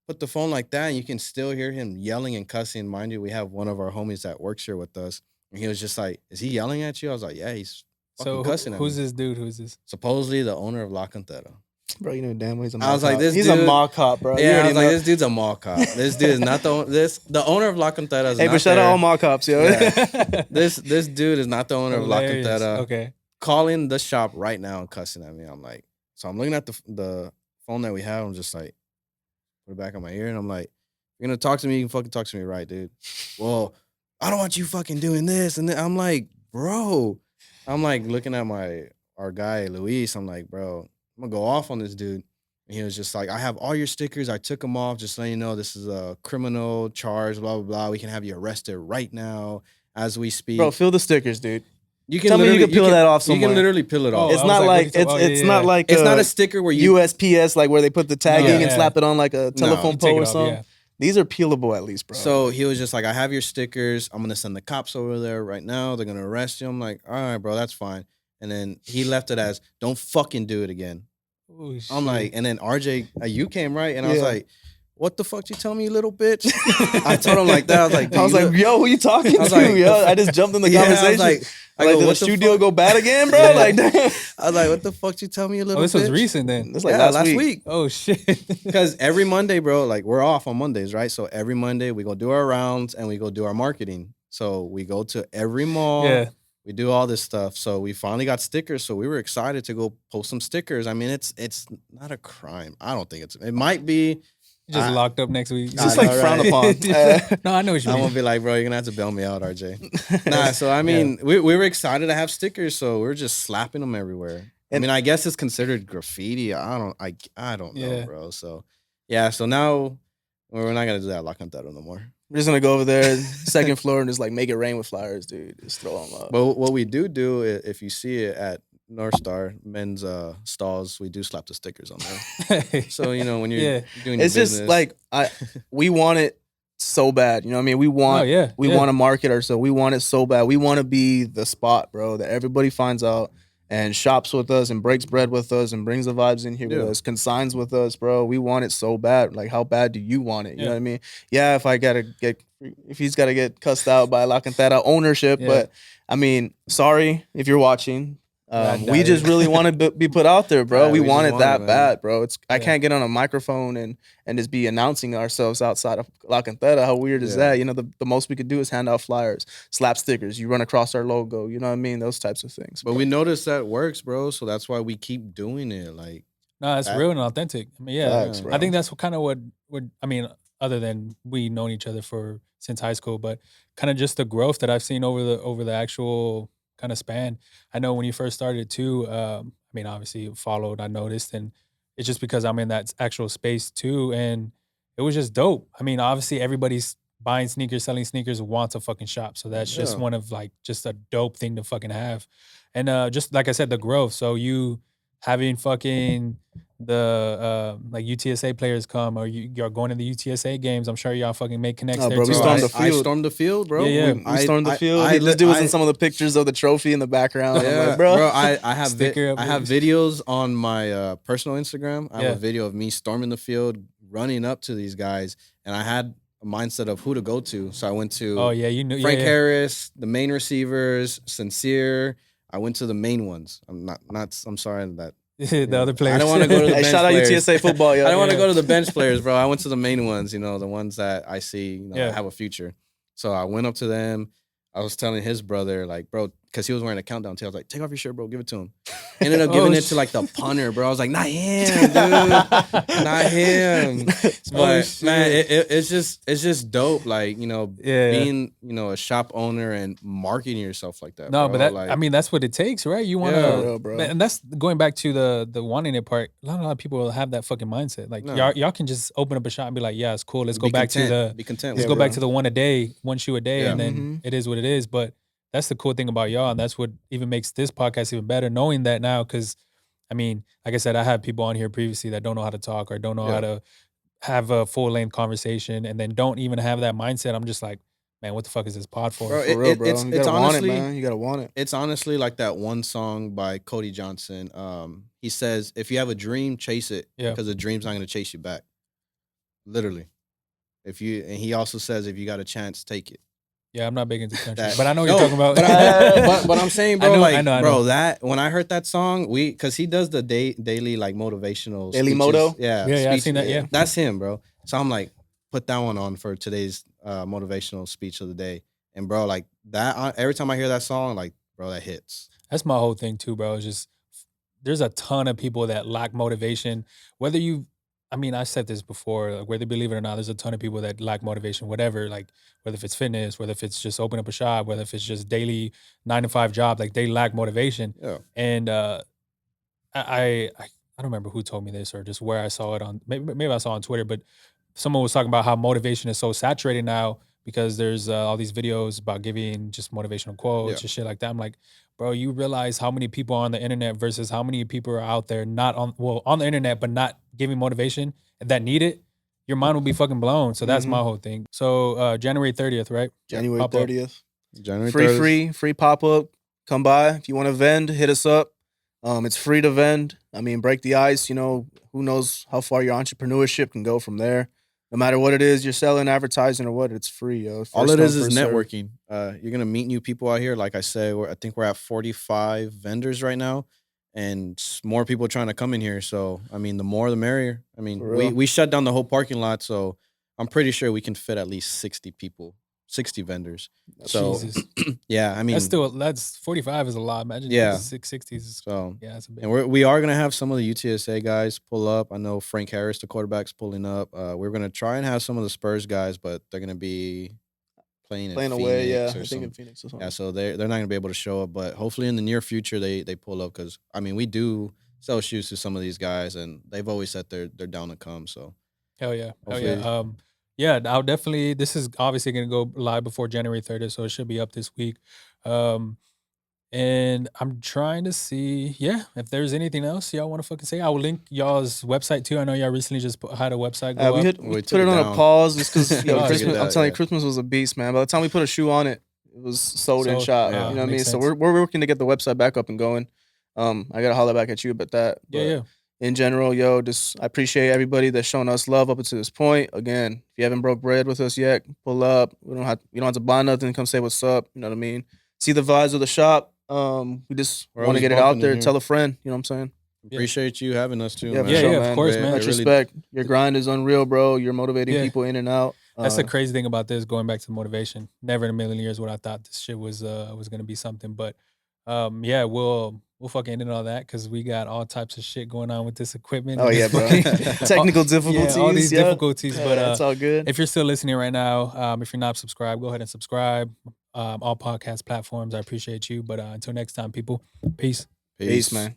put the phone like that, and you can still hear him yelling and cussing. Mind you, we have one of our homies that works here with us, and he was just like, is he yelling at you? I was like, yeah, he's fucking So cussing at who's me. this dude? Who's this? Supposedly the owner of La Cantera. Bro, you know damn well he's a I mall was like, cop. this He's a dude- mall cop, bro. You Yeah, I already was like, know. this dude's a mall cop. This dude is not the owner of La Cantera is Hey, not but shout there. out all mall cops, yo. Yeah. This dude is not the owner of La Hilarious. Cantera. Okay. Calling the shop right now and cussing at me. I'm like, so I'm looking at the phone that we have. I'm just like, put it back on my ear, and I'm like, you're gonna talk to me, you can fucking talk to me right, dude. Well, I don't want you fucking doing this. And then I'm like, bro. I'm like looking at our guy, Luis. I'm like, bro, I'm gonna go off on this dude. And he was just like, I have all your stickers. I took them off. Just letting you know this is a criminal charge, blah, blah, blah. We can have you arrested right now as we speak. Bro, fill the stickers, dude. You can Tell me you literally- can peel that off You somewhere. can literally peel it off. Oh, It's I was not like, like what are you talking about? it's Yeah, not yeah. like It's not a sticker where you USPS, like where they put the tag Yeah. in and slap it on like a telephone Take pole it or off, something. yeah. These are peelable at least, bro. So he was just like, I have your stickers. I'm gonna send the cops over there right now. They're gonna arrest you. I'm like, all right, bro, that's fine. And then he left it as, don't fucking do it again. Oh, I'm shit. like, and then RJ, you came right, and I was Yeah. like, what the fuck you tell me, you little bitch? I told him like that. I was like, I was dude, like, you yo, who you talking I was to? like, Yo, I just jumped in the Yeah, I was conversation. like, I Like, go, did the what the shoe deal fuck? go bad again, bro? Yeah. Like, damn. I was like, what the fuck you tell me, you little Oh, this bitch? was recent then. It's like Yeah, last week. Oh shit. Because every Monday, bro, like we're off on Mondays, right? So every Monday we go do our rounds and we go do our marketing. So we go to every mall. Yeah. We do all this stuff. So we finally got stickers. So we were excited to go post some stickers. I mean, it's not a crime. I don't think it might be. Just locked up next week. It's just I like know, frowned right? upon. No, I know what you I'm mean. gonna be like, bro, you're gonna have to bail me out, RJ. Nah, so I mean, we were excited to have stickers, so we're just slapping them everywhere. I And- mean, I guess it's considered graffiti. I don't know, Yeah. bro. So yeah, so now we're not gonna do that La Cantera no more. We're just gonna go over there, second floor, and just like make it rain with flyers, dude. Just throw them up. But what we do, if you see it at North Star men's stalls, we do slap the stickers on there. So when you're Yeah. doing your It's business, just like we want it so bad. You know what I mean? We want Oh, yeah, we yeah. want to market ourselves. We want it so bad. We want to be the spot, bro, that everybody finds out and shops with us and breaks bread with us and brings the vibes in here with Yeah. us, consigns with us, bro. We want it so bad. Like, how bad do you want it? You Yeah. know what I mean? Yeah, if he's gotta get cussed out by La Cantera ownership, Yeah. but I mean, sorry if you're watching. That We just is- really want to be put out there, bro. Yeah, we we want just it want it, that man. bad, bro. I Yeah. can't get on a microphone and just be announcing ourselves outside of La Cantera. How weird is Yeah. that? You know, the most we could do is hand out flyers, slap stickers. You run across our logo. You know what I mean? Those types of things. but we noticed that works, bro. So that's why we keep doing it. Like, No, it's That- real and authentic. I mean, yeah. Facts, bro. I think that's kind of what I mean, other than we known each other since high school, but kind of just the growth that I've seen over the actual kind of span. I know when you first started too. I mean, obviously you followed, I noticed, and it's just because I'm in that actual space too, and it was just dope. I mean, obviously everybody's buying sneakers, selling sneakers, wants a fucking shop, so that's just Yeah. one of like just a dope thing to fucking have, and just like I said, the growth. So you having fucking the like UTSA players come, or you're going to the UTSA games. I'm sure y'all fucking make connects Oh, there bro, we too. stormed right? the I field. stormed the field, bro. Yeah, yeah. We stormed the field. This dude was in some of the pictures of the trophy in the background. Yeah, I'm like, bro. I have Sticker up I have there. videos on my personal Instagram. I have Yeah. a video of me storming the field, running up to these guys, and I had a mindset of who to go to. So I went to Oh yeah, you knew Frank yeah, Harris, the main receivers, Sincere. I went to the main ones. I'm sorry that yeah. The other players. I don't want to go to the Hey, bench shout out players. UTSA football, yo. I don't want to Yeah. go to the bench players, bro. I went to the main ones, the ones that I see, Yeah. have a future. So I went up to them. I was telling his brother, like, bro, because he was wearing a countdown tail. I was like, take off your shirt, bro. Give it to him. Ended up giving Oh, it to like the punter, bro. I was like, not him, dude. Not him. But shit. man, it's just dope. Like, Yeah. being, a shop owner and marketing yourself like that. No, bro. but like, I mean that's what it takes, right? You want to, Yeah. Real, bro. and that's going back to the wanting it part. A lot of people have that fucking mindset. Like No. y'all can just open up a shop and be like, yeah, it's cool. Let's go be back content. to Be content. let's Yeah, go bro. back to the one shoe a day, Yeah. and then Mhm. it is what it is. But that's the cool thing about y'all, and that's what even makes this podcast even better, knowing that now. Because I mean, like I said, I had people on here previously that don't know how to talk or don't know how Yeah. to have a full length conversation, and then don't even have that mindset. I'm just like, man, what the fuck is this pod for? Bro, For real, bro. it's you gotta honestly- want it, man. You gotta want it. It's honestly like that one song by Cody Johnson. He says, if you have a dream, chase it. Yeah. Because the dream's not gonna chase you back. Literally. And he also says, if you got a chance, take it. Yeah, I'm not big into country, That- but I know what No, you're talking about. but I'm saying, I bro, know, like, I know. bro, that when I heard that song, because he does the daily like motivational Daily speeches. moto? Yeah, Yeah, I've speech- seen that, yeah. that's him, bro. So I'm like, put that one on for today's motivational speech of the day, and bro, like that. Every time I hear that song, like, bro, that hits. That's my whole thing too, bro. It's just there's a ton of people that lack motivation. Whether you, I mean, I said this before, like, whether you believe it or not, there's a ton of people that lack motivation. Whatever, like whether if it's fitness, whether if it's just open up a shop, whether if it's just daily 9 to 5 job, like they lack motivation. Yeah, And I don't remember who told me this or just where I saw it on. Maybe I saw it on Twitter, but someone was talking about how motivation is so saturated now because there's all these videos about giving just motivational quotes Yeah. and shit like that. I'm like, bro, you realize how many people are on the internet versus how many people are out there not on the internet but not giving motivation that need it. Your mind will be fucking blown. So that's my whole thing. So January 30th, right? January Pop up. 30th. January Free pop up. Come by if you want to vend. Hit us up. It's free to vend. I mean, break the ice. You know, who knows how far your entrepreneurship can go from there. No matter what it is you're selling, advertising or what, it's free, yo. All First it come, is first serve. networking. You're gonna meet new people out here. Like I said, I think we're at 45 vendors right now, and more people trying to come in here. So I mean, the more the merrier. I mean, For real. we shut down the whole parking lot, so I'm pretty sure we can fit at least 60 people, 60 vendors. So Jesus. yeah, I mean, That's 45 is a lot. Imagine Yeah. 660s. so. Yeah, that's a big. And we are gonna have some of the UTSA guys pull up. I know Frank Harris, the quarterback's pulling up. We're gonna try and have some of the Spurs guys, but they're gonna be playing Playing in away, Phoenix yeah. or I think some- in Phoenix or something. Yeah, so they're not gonna be able to show up, but hopefully in the near future they pull up because I mean we do sell shoes to some of these guys and they've always said they're down to come. So Hell yeah. Hell Hopefully- yeah. Yeah, I'll definitely, this is obviously going to go live before January 30th, so it should be up this week. And I'm trying to see, if there's anything else y'all want to fucking say. I will link y'all's website too. I know y'all recently just had a website go we up. hit, We we took put it it on a down. pause just because Oh, I Christmas. figured I'm that, telling you, yeah. Christmas was a beast, man. By the time we put a shoe on it, it was sold and Sold. shot. Yeah. You know what I mean? Makes So sense. we're working to get the website back up and going. I gotta holler back at you about that. Yeah, But yeah. in general, yo, just I appreciate everybody that's shown us love up until this point. Again, if you haven't broke bread with us yet, pull up. You don't have to buy nothing. Come say what's up. You know what I mean? See the vibes of the shop. We just We're want to always get it bumping out in there. here. Tell a friend. You know what I'm saying? appreciate you having us too. Yeah, man. for sure, of man. course, They- man. Much they really- respect. Your grind is unreal, bro. You're motivating Yeah. people in and out. That's the crazy thing about this, going back to motivation. Never in a million years would I thought this shit was gonna be something. But yeah, we'll fucking end it all that because we got all types of shit going on with this equipment. Oh and yeah, this bro. fucking- Technical difficulties. Yeah, all these yeah. difficulties. Yeah, But it's all good. if you're still listening right now, if you're not subscribed, go ahead and subscribe. All podcast platforms. I appreciate you. But until next time, people, peace. Peace, man.